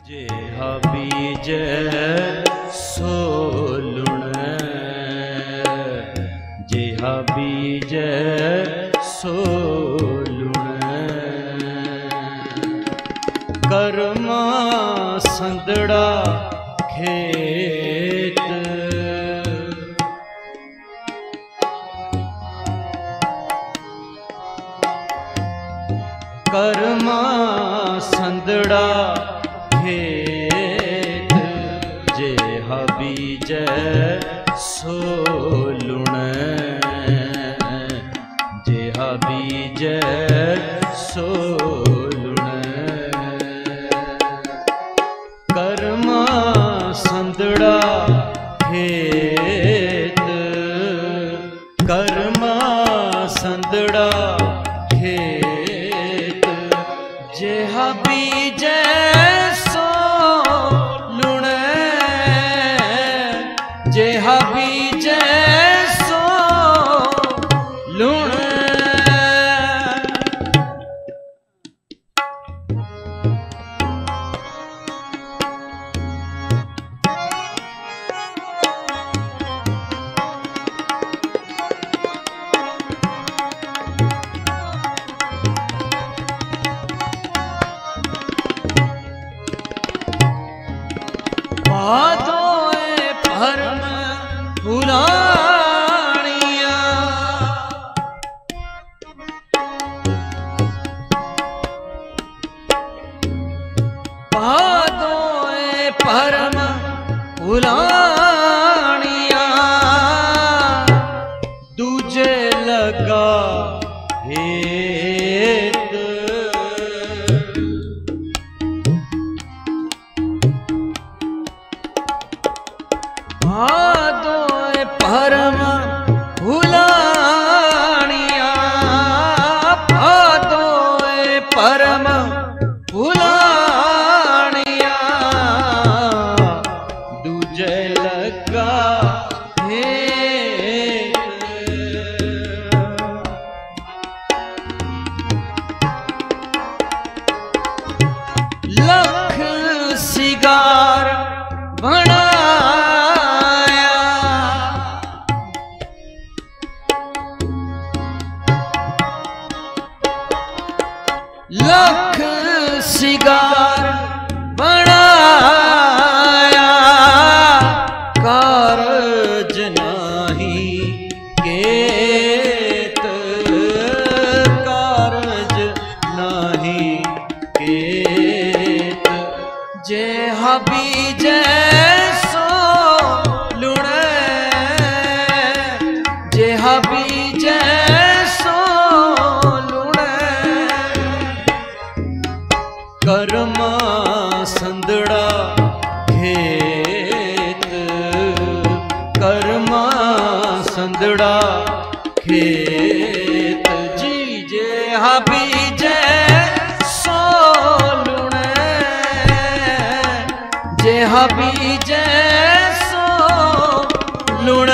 जेहा बीज सो लुण, जेहा बीज सो लुण। कर्मा संदड़ा खेत, कर्मा संदड़ा खेत। जेहा बीज सो लुण, जेहा बीज सो लुण। कर्मा संदड़ा खेत, कर्मा संदड़ा खेत। जेहा बीज सो लुण, जेहा बीज सो लुण। भादोए भरम फुलाणिया, भादोए भरम फुलाणिया। दूजे लगा हेत, भादोए भरम फुलाणिया, भादोए भरम फुलाणिया। दूजे लगा हेत, लख सिगार बना, लख सिगार बनाया। कारज नाही केत, कारज नाही केत। जेहा बीज सो लुण, जेहा बीज सो लुण। कर्मा संदड़ा खेत, कर्मा संदड़ा खेत। जी जेहा बीज सो लुण, जेहा बीज सो लुण।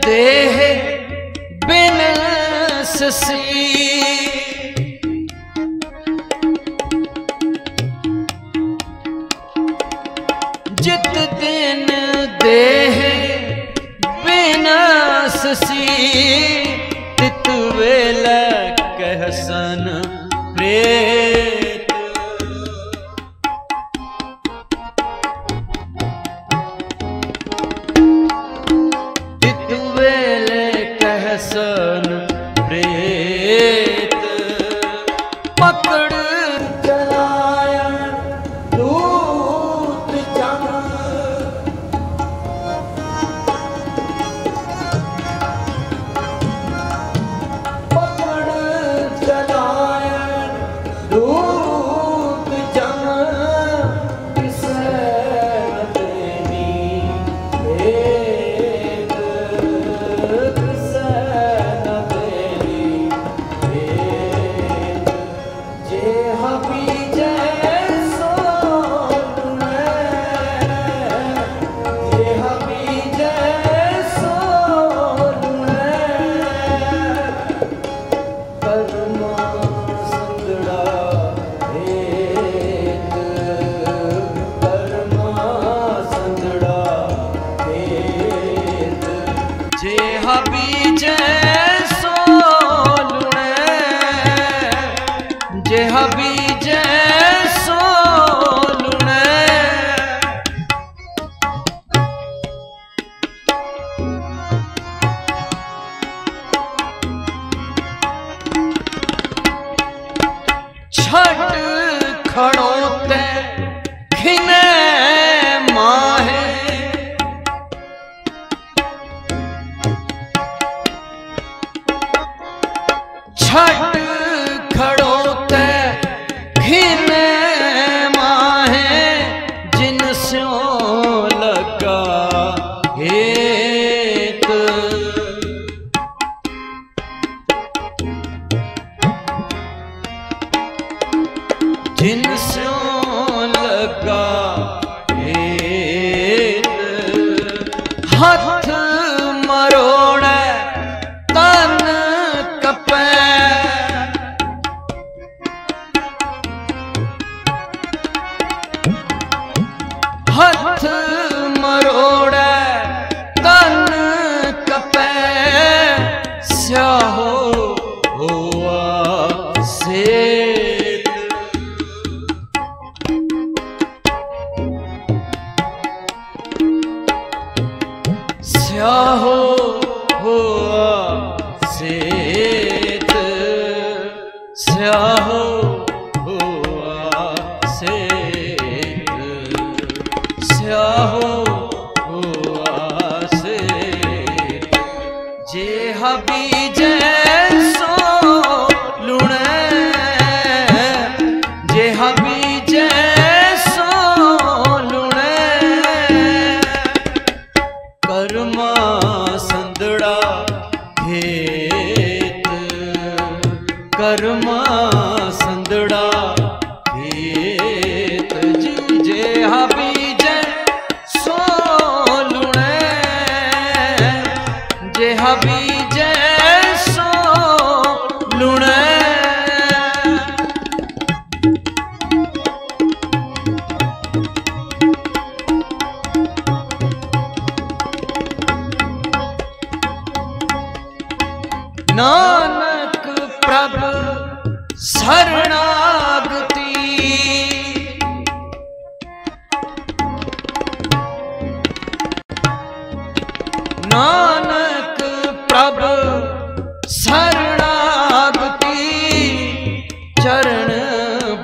देह बिन ससी, जित दिन देह बिन ससी। तित वेल कहसन प्रेत, कहसन प्रेत। पकड़ चलाया दूत जन, पकड़ चलाया दूत लगा हेत जिनसो लगा हेत हाथ मरोड़े तन कपै हाथ मरोड़े तन कपै स्याहो हुआ सेत स्याहो हुआ सेत स्याहो हुआ सेत स्याहो हुआ सेत जे बीजे सो लुणे जे बीजे सो लुणे कर्मा संदड़ा हेत कर्मा संदड़ा हेत जे बीजे सो लुणे जे बीजे सो लुणे नानक प्रभु शरणागति नानक प्रभु शरणागति चरण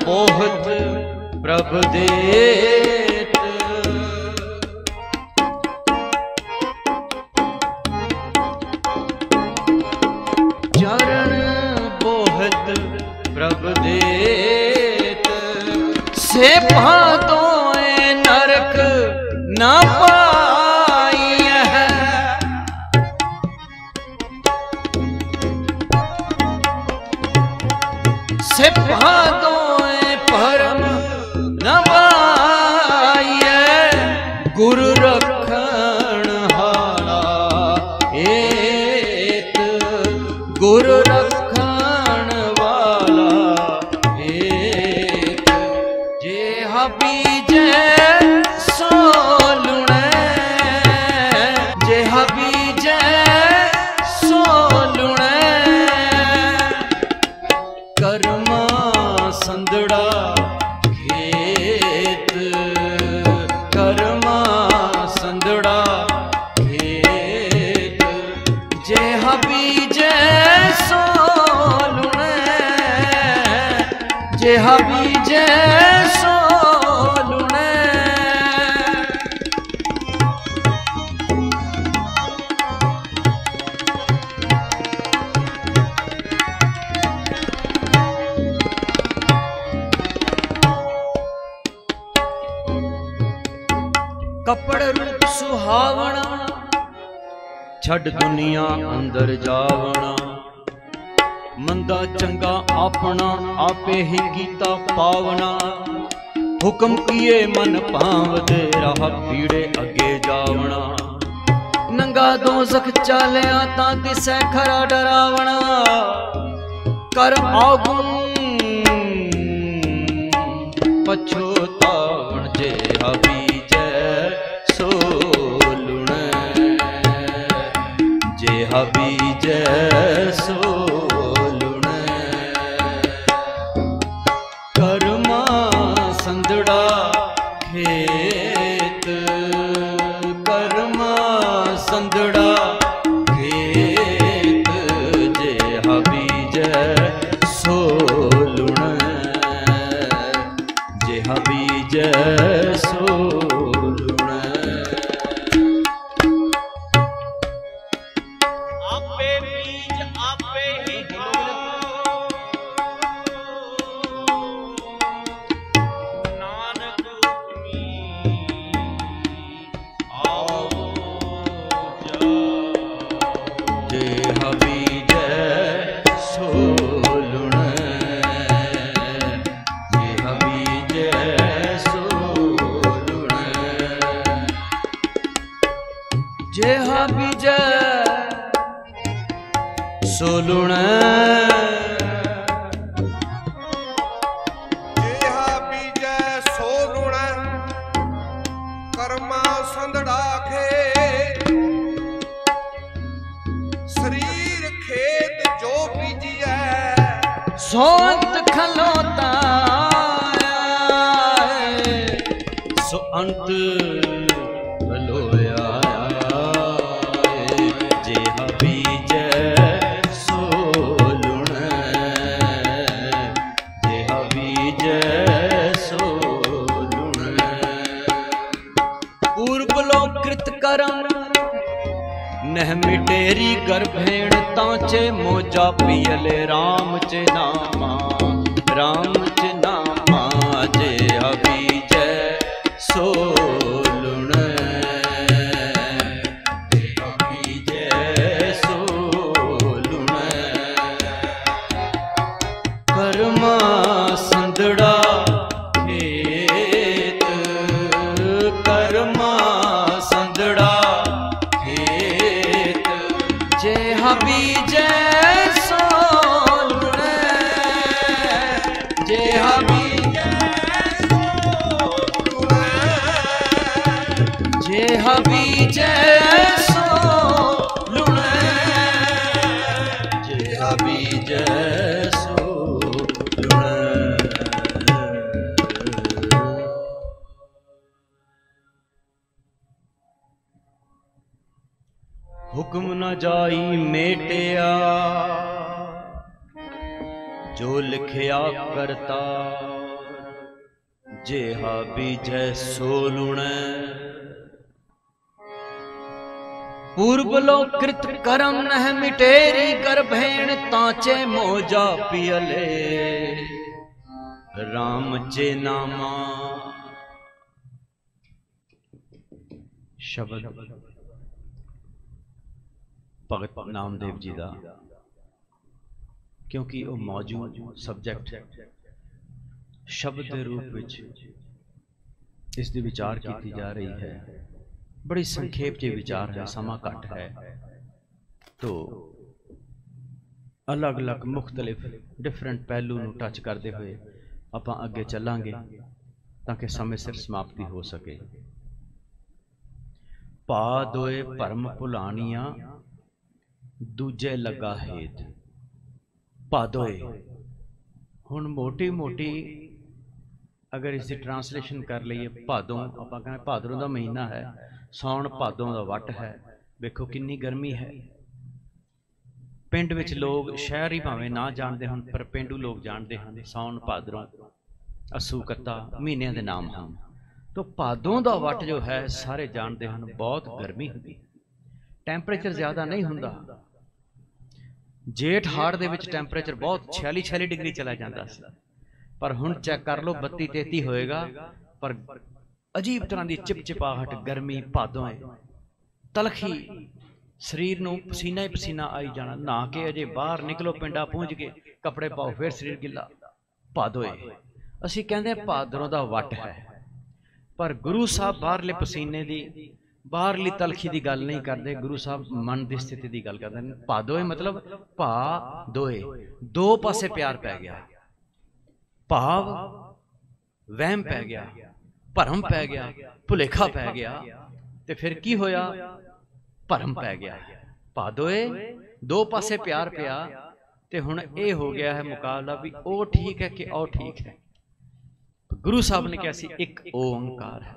बहुत प्रभु देत चरण बहुत प्रभु देत से भादों नरक न पाई है से भादों परम न पाई है गुरु रखण हारा एत गुरु रखण वाला एक जे बीजे सो लुणे जे बीजे सो लुणे कर्मा संदड़ा खेत कर्मा संदड़ा खेत जे बीजे सो लुणे जे बीजे सो लुणे कपड़ रूप सुहावना छड़ दुनिया अंदर जावना मंदा चंगा अपना आपे ही कीता पावना हुक्म किए मन पावदे राह पीड़े अगे जावना नंगा दोज़ख चालिया तां दिसै खरा डरावना कर आगुन पछोतावण जे बीजे सो लुणे जे बीजे सो कर्मा संदड़ा खेत कर्मा संदड़ा खेत जे बीजे सो लुण जे बीजे सो जेहा बीजै सो लुणै, जेहा बीजै सो लुणै, कर्मा संदड़ा खे, शरीर खेत जो बीजिए सोत खलोता सो अंत खलोया, जेहा बीजै सो लुणै, जेहा बीजै सो लुणै। पूर्व लोकृत करम नह मिटेरी गर्भेण तांचे मोजा पियले राम चे नामा, राम चे नामा, जेहा बीजै सो लुणै, जेहा बीजै सो लुणै। कर्मा संदड़ा खेत, कर्मा संदड़ा खेत, जेहा बीजै सो लुणै, जेहा बीजै सो लुणै, जेहा बीजै सो लुणै, जेहा बीजै सो लुणै। हुक्म न जाई मेटिया जो लिखिया करता, जेहा बीजै सो लुणै। पूर्व लोकृत करम नह मिटेरी गर्भेण तांचे मोजा पियले राम चे नामा। शब्द भगत नामदेव जी का, क्योंकि वो मौजूद सबजैक्ट शब्द के रूप में इसकी विचार की जा रही है। बड़ी संखेप च विचार है, समा घट है, तो अलग अलग मुख्तलिफ डिफरेंट पहलू नूं टच करते हुए आपां अगे चलांगे ताकि समय सिर समाप्ति हो सके। पा दोए भरम भुलानिया दूजे लगा हेत। भादोए हुण मोटी मोटी अगर इसकी ट्रांसलेशन कर लीए, भादों आपां कहने भादरों का महीना है, सौण भादों का वट है। वेखो कितनी गर्मी है। पिंड विच लोग शहर ही भावें ना जानते हैं, पर पेंडू लोग जानते हैं सौण भादरों अस्सू कत्ता महीनों के नाम हैं। तो भादों का वट जो है सारे जानते हैं, बहुत गर्मी होती, टैंपरेचर ज़्यादा नहीं हुंदा। जेठ हाड़ दे विच टैंपरेचर बहुत 46 डिग्री चला जाता सी, पर हुण चेक कर लो 32-33 होएगा। पर अजीब तरह की चिपचिपाहट गर्मी भादों तलखी, शरीर नूं पसीना ही पसीना आई जाना। नहा के अजे बाहर निकलो, पिंडा पहुँच के कपड़े पाओ, फिर शरीर गिला। भादोए असीं कहंदे भादरों दा वट है, पर गुरु साहब बाहरले पसीने की बाहरली तलखी की गल नहीं करते। गुरु साहब मन की स्थिति की गल करते हैं। भादोए मतलब भा दोए, दो पासे प्यार पै गया, भाव वहम पै गया, भरम पै गया, भुलेखा पै गया, तो फिर की होया? भरम पै गया। भादोए दो पासे प्यार पिया, तो हुण ये हो गया है मुकाबला भी ओ ठीक है कि ओ ठीक है। गुरु साहब ने कहा सी एक ओंकार है,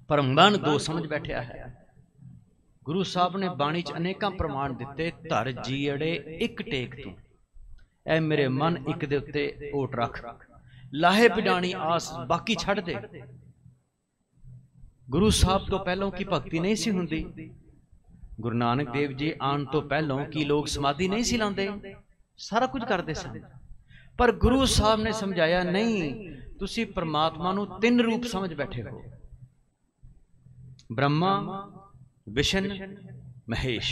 पर मन दो समझ बैठा है। गुरु साहब ने बाणी च अनेक प्रमाण दिते। धर जीअड़े एक टेक तू, ऐ मेरे मन एक दे उत्ते ओट रख, लाहे पिडानी आस बाकी छड़ दे। गुरु साहब तो पहलों की भक्ति नहीं सी हुंदी। गुरु नानक देव जी आने तो पहलों की लोग समाधि नहीं सी लांदे, सारा कुछ करते सन। पर गुरु साहब ने समझाया नहीं, तुसी परमात्मा नूं तीन रूप समझ बैठे हो, ब्रह्मा विष्णु महेश।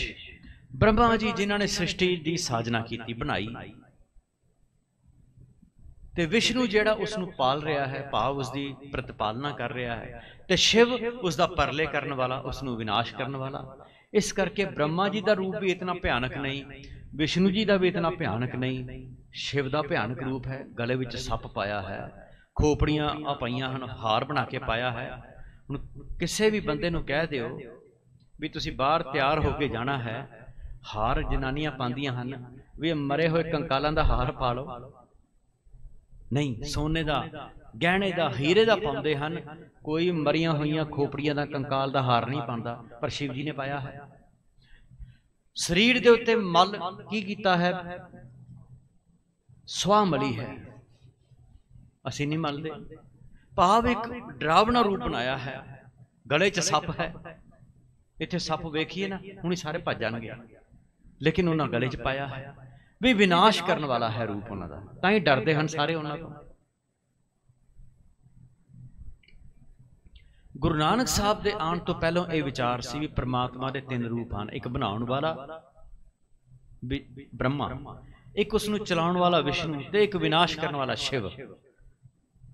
ब्रह्मा जी जिन्होंने सृष्टि की साजना की बनाई, ਤੇ ਵਿਸ਼ਨੂੰ ਜਿਹੜਾ ਉਸ ਨੂੰ ਪਾਲ ਰਿਹਾ ਹੈ, ਭਾਵ ਉਸ ਦੀ ਪ੍ਰਤਿਪਾਲਨਾ ਕਰ ਰਿਹਾ ਹੈ, ਤੇ ਸ਼ਿਵ ਉਸ ਦਾ ਪਰਲੇ ਕਰਨ ਵਾਲਾ, ਉਸ ਨੂੰ ਵਿਨਾਸ਼ ਕਰਨ ਵਾਲਾ। ਇਸ ਕਰਕੇ ਬ੍ਰਹਮਾ ਜੀ ਦਾ ਰੂਪ ਵੀ ਇਤਨਾ ਭਿਆਨਕ ਨਹੀਂ, ਵਿਸ਼ਨੂੰ ਜੀ ਦਾ ਵੀ ਇਤਨਾ ਭਿਆਨਕ ਨਹੀਂ। ਸ਼ਿਵ ਦਾ ਭਿਆਨਕ ਰੂਪ ਹੈ, ਗਲੇ ਵਿੱਚ ਸੱਪ ਪਾਇਆ ਹੈ, ਖੋਪੜੀਆਂ ਆ ਪਈਆਂ ਹਨ, ਹਾਰ ਬਣਾ ਕੇ ਪਾਇਆ ਹੈ। ਹੁਣ ਕਿਸੇ ਵੀ ਬੰਦੇ ਨੂੰ ਕਹਿ ਦਿਓ ਵੀ ਤੁਸੀਂ ਬਾਹਰ ਤਿਆਰ ਹੋ ਕੇ ਜਾਣਾ ਹੈ, ਹਾਰ ਜਨਾਨੀਆਂ ਪਾਉਂਦੀਆਂ ਹਨ, ਵੀ ਮਰੇ ਹੋਏ ਕੰਕਾਲਾਂ ਦਾ ਹਾਰ ਪਾ ਲਓ, ਨਹੀਂ, ਸੋਨੇ ਦਾ, ਗਹਿਣੇ ਦਾ, ਹੀਰੇ ਦਾ ਪਾਉਂਦੇ ਹਨ। ਕੋਈ ਮਰੀਆਂ ਹੋਈਆਂ ਖੋਪੜੀਆਂ ਦਾ, ਕੰਕਾਲ ਦਾ ਹਾਰ ਨਹੀਂ ਪਾਉਂਦਾ, ਪਰ ਸ਼ਿਵ ਜੀ ਨੇ ਪਾਇਆ ਹੈ। ਸਰੀਰ ਦੇ ਉੱਤੇ ਮਲ ਕੀ ਕੀਤਾ ਹੈ? ਸਵਾ ਮਲੀ ਹੈ, ਅਸੀਂ ਨਹੀਂ ਮਲਦੇ। ਭਾਵ ਇੱਕ ਡਰਾਵਣਾ ਰੂਪ ਬਣਾਇਆ ਹੈ। ਗਲੇ 'ਚ ਸੱਪ ਹੈ, ਇੱਥੇ ਸੱਪ ਵੇਖੀਏ ਨਾ ਹੁਣੀ ਸਾਰੇ ਭੱਜ ਜਾਣਗੇ, ਲੇਕਿਨ ਉਹਨਾਂ ਗਲੇ 'ਚ ਪਾਇਆ ਹੈ ਵੀ ਵਿਨਾਸ਼ ਕਰਨ ਵਾਲਾ ਹੈ ਰੂਪ ਉਹਨਾਂ ਦਾ, ਤਾਂ ਹੀ ਡਰਦੇ ਹਨ ਸਾਰੇ ਉਹਨਾਂ ਤੋਂ। ਗੁਰੂ ਨਾਨਕ ਸਾਹਿਬ ਦੇ ਆਉਣ ਤੋਂ ਪਹਿਲਾਂ ਇਹ ਵਿਚਾਰ ਸੀ ਵੀ ਪ੍ਰਮਾਤਮਾ ਦੇ 3 ਰੂਪ ਹਨ, ਇੱਕ ਬਣਾਉਣ ਵਾਲਾ ਬ੍ਰਹਮਾ, ਇੱਕ ਉਸ ਨੂੰ ਚਲਾਉਣ ਵਾਲਾ ਵਿਸ਼ਨੂੰ, ਤੇ ਇੱਕ ਵਿਨਾਸ਼ ਕਰਨ ਵਾਲਾ ਸ਼ਿਵ।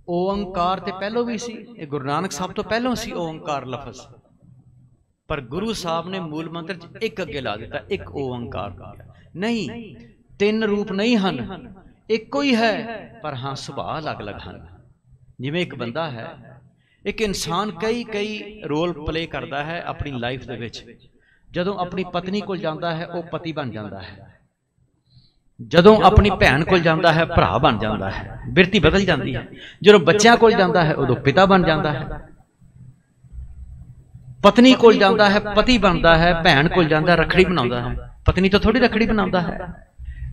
ਓੰਕਾਰ ਤੇ ਪਹਿਲੋਂ ਵੀ ਸੀ, ਇਹ ਗੁਰੂ ਨਾਨਕ ਸਾਹਿਬ ਤੋਂ ਪਹਿਲਾਂ ਸੀ ਓੰਕਾਰ ਲਫ਼ਜ਼, ਪਰ ਗੁਰੂ ਸਾਹਿਬ ਨੇ ਮੂਲ ਮੰਤਰ 'ਚ ਇੱਕ ਅੱਗੇ ਲਾ ਦਿੱਤਾ, ਇੱਕ ਓੰਕਾਰ। ਨਹੀਂ, 3 ਰੂਪ ਨਹੀਂ ਹਨ, ਇੱਕੋ ਹੀ ਹੈ, ਪਰ ਹਾਂ ਸੁਭਾਅ ਅਲੱਗ-ਅਲੱਗ ਹਨ। ਜਿਵੇਂ ਇੱਕ ਬੰਦਾ ਹੈ, ਇੱਕ ਇਨਸਾਨ ਕਈ ਰੋਲ ਪਲੇ ਕਰਦਾ ਹੈ ਆਪਣੀ ਲਾਈਫ ਦੇ ਵਿੱਚ। ਜਦੋਂ ਆਪਣੀ ਪਤਨੀ ਕੋਲ ਜਾਂਦਾ ਹੈ ਉਹ ਪਤੀ ਬਣ ਜਾਂਦਾ ਹੈ, ਜਦੋਂ ਆਪਣੀ ਭੈਣ ਕੋਲ ਜਾਂਦਾ ਹੈ ਭਰਾ ਬਣ ਜਾਂਦਾ ਹੈ, ਬਿਰਤੀ ਬਦਲ ਜਾਂਦੀ ਹੈ। ਜਦੋਂ ਬੱਚਿਆਂ ਕੋਲ ਜਾਂਦਾ ਹੈ ਉਦੋਂ ਪਿਤਾ ਬਣ ਜਾਂਦਾ ਹੈ, ਪਤਨੀ ਕੋਲ ਜਾਂਦਾ ਹੈ ਪਤੀ ਬਣਦਾ ਹੈ, ਭੈਣ ਕੋਲ ਜਾਂਦਾ ਰੱਖੜੀ ਬਣਾਉਂਦਾ ਹੈ, ਪਤਨੀ ਤੋਂ ਥੋੜੀ ਰੱਖੜੀ ਬਣਾਉਂਦਾ ਹੈ।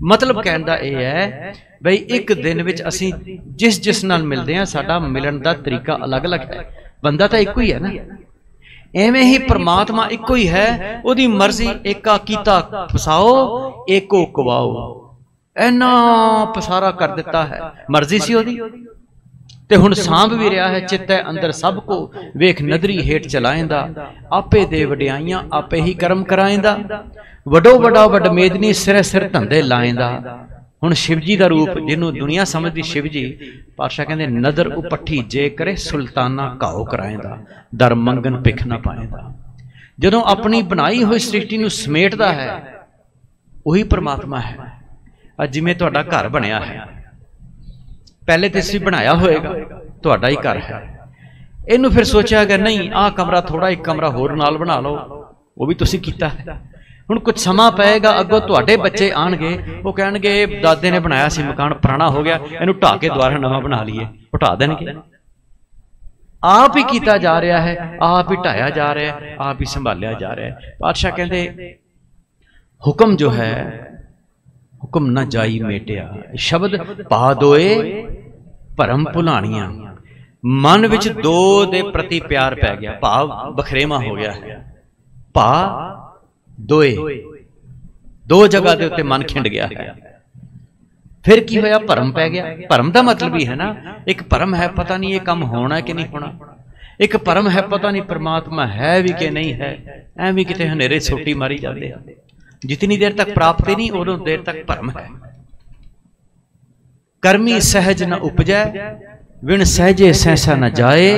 ਮਤਲਬ ਕਹਿਣ ਦਾ ਇਹ ਹੈ ਬਈ ਇੱਕ ਦਿਨ ਵਿੱਚ ਅਸੀਂ ਜਿਸ ਨਾਲ ਮਿਲਦੇ ਹਾਂ, ਸਾਡਾ ਮਿਲਣ ਦਾ ਤਰੀਕਾ ਅਲੱਗ-ਅਲੱਗ ਹੈ। ਬੰਦਾ ਤਾਂ ਇੱਕੋ ਹੀ ਹੈ ਨਾ, ਐਵੇਂ ਹੀ ਪ੍ਰਮਾਤਮਾ ਇੱਕੋ ਹੀ ਹੈ। ਉਹਦੀ ਮਰਜ਼ੀ ਏਕਾ ਕੀਤਾ ਫਸਾਓ, ਏਕੋ ਕਵਾਓ, ਇੰਨਾ ਪਸਾਰਾ ਕਰ ਦਿੱਤਾ ਹੈ, ਮਰਜ਼ੀ ਸੀ ਉਹਦੀ। ਤੇ ਹੁਣ ਸਾਂਭ ਵੀ ਰਿਹਾ ਹੈ, ਚਿੱਤੈ ਅੰਦਰ ਸਭ ਕੋ ਵੇਖ ਨਦਰੀ ਹੇਠ ਚਲਾਏਂਦਾ, ਆਪੇ ਦੇ ਵਡਿਆਈਆਂ ਆਪੇ ਹੀ ਕਰਮ ਕਰਾਏਂਦਾ, ਵੱਡੋ ਵੱਡਾ ਵੱਡ ਮੇਦਨੀ ਸਿਰੇ ਸਿਰ ਧੰਦੇ ਲਾਏਂਦਾ। ਹੁਣ ਸ਼ਿਵ ਜੀ ਦਾ ਰੂਪ ਜਿਹਨੂੰ ਦੁਨੀਆ ਸਮਝਦੀ ਸ਼ਿਵ ਜੀ, ਪਾਤਸ਼ਾਹ ਕਹਿੰਦੇ ਨਦਰ ਉਪੱਠੀ ਜੇ ਕਰੇ ਸੁਲਤਾਨਾ ਘਾਓ ਕਰਾਏਂਦਾ, ਦਰ ਮੰਗਨ ਭਿਖ ਨਾ ਪਾਏਂਦਾ। ਜਦੋਂ ਆਪਣੀ ਬਣਾਈ ਹੋਈ ਸ੍ਰਿਸ਼ਟੀ ਨੂੰ ਸਮੇਟਦਾ ਹੈ, ਉਹੀ ਪਰਮਾਤਮਾ ਹੈ। ਅੱਜ ਜਿਵੇਂ ਤੁਹਾਡਾ ਘਰ ਬਣਿਆ ਹੈ, ਪਹਿਲੇ ਤੇ ਤੁਸੀਂ ਬਣਾਇਆ ਹੋਏਗਾ, ਤੁਹਾਡਾ ਹੀ ਘਰ ਹੈ। ਇਹਨੂੰ ਫਿਰ ਸੋਚਿਆ ਕਿ ਨਹੀਂ ਆਹ ਕਮਰਾ ਥੋੜਾ, ਇੱਕ ਕਮਰਾ ਹੋਰ ਨਾਲ ਬਣਾ ਲਓ, ਉਹ ਵੀ ਤੁਸੀਂ ਕੀਤਾ ਹੈ। ਹੁਣ ਕੁਝ ਸਮਾਂ ਪਏਗਾ, ਅੱਗੋਂ ਤੁਹਾਡੇ ਬੱਚੇ ਆਣਗੇ, ਉਹ ਕਹਿਣਗੇ ਦਾਦੇ ਨੇ ਬਣਾਇਆ ਸੀ ਮਕਾਨ, ਪੁਰਾਣਾ ਹੋ ਗਿਆ, ਇਹਨੂੰ ਢਾਹ ਕੇ ਦੁਬਾਰਾ ਨਵਾਂ ਬਣਾ ਲਈਏ, ਉਹ ਢਾਹ ਦੇਣਗੇ। ਆਪ ਹੀ ਕੀਤਾ ਜਾ ਰਿਹਾ ਹੈ, ਆਪ ਹੀ ਢਾਇਆ ਜਾ ਰਿਹਾ ਹੈ, ਆਪ ਹੀ ਸੰਭਾਲਿਆ ਜਾ ਰਿਹਾ ਹੈ। ਪਾਤਸ਼ਾਹ ਕਹਿੰਦੇ ਹੁਕਮ ਜੋ ਹੈ, ਹੁਕਮ ਨਾ ਜਾਈ ਮੇਟਿਆ, ਸ਼ਬਦ ਪਾ ਦੋਏ ਭਰਮ ਭੁਲਾਣੀਆਂ। ਮਨ ਵਿੱਚ ਦੋ ਦੇ ਪ੍ਰਤੀ ਪਿਆਰ ਪੈ ਗਿਆ, ਭਾਵ ਬਖਰੇਵਾ ਹੋ ਗਿਆ ਹੈ। ਭਾ ਦੋਏ, ਦੋ ਜਗ੍ਹਾ ਦੇ ਉੱਤੇ ਮਨ ਖਿੰਡ ਗਿਆ ਹੈ। ਫਿਰ ਕੀ ਹੋਇਆ? ਭਰਮ ਪੈ ਗਿਆ। ਭਰਮ ਦਾ ਮਤਲਬ ਹੀ ਹੈ ਨਾ, ਇੱਕ ਭਰਮ ਹੈ ਪਤਾ ਨਹੀਂ ਇਹ ਕੰਮ ਹੋਣਾ ਕਿ ਨਹੀਂ ਹੋਣਾ, ਇੱਕ ਭਰਮ ਹੈ ਪਤਾ ਨਹੀਂ ਪਰਮਾਤਮਾ ਹੈ ਵੀ ਕਿ ਨਹੀਂ ਹੈ। ਐਵੇਂ ਕਿਤੇ ਹਨੇਰੇ ਸੋਟੀ ਮਾਰੀ ਜਾਂਦੇ ਆ। जितनी देर तक प्राप्ति नहीं उदों देर तक भरम है। कर्मी सहज न उपजै, विण सहजे सहसा न जाए,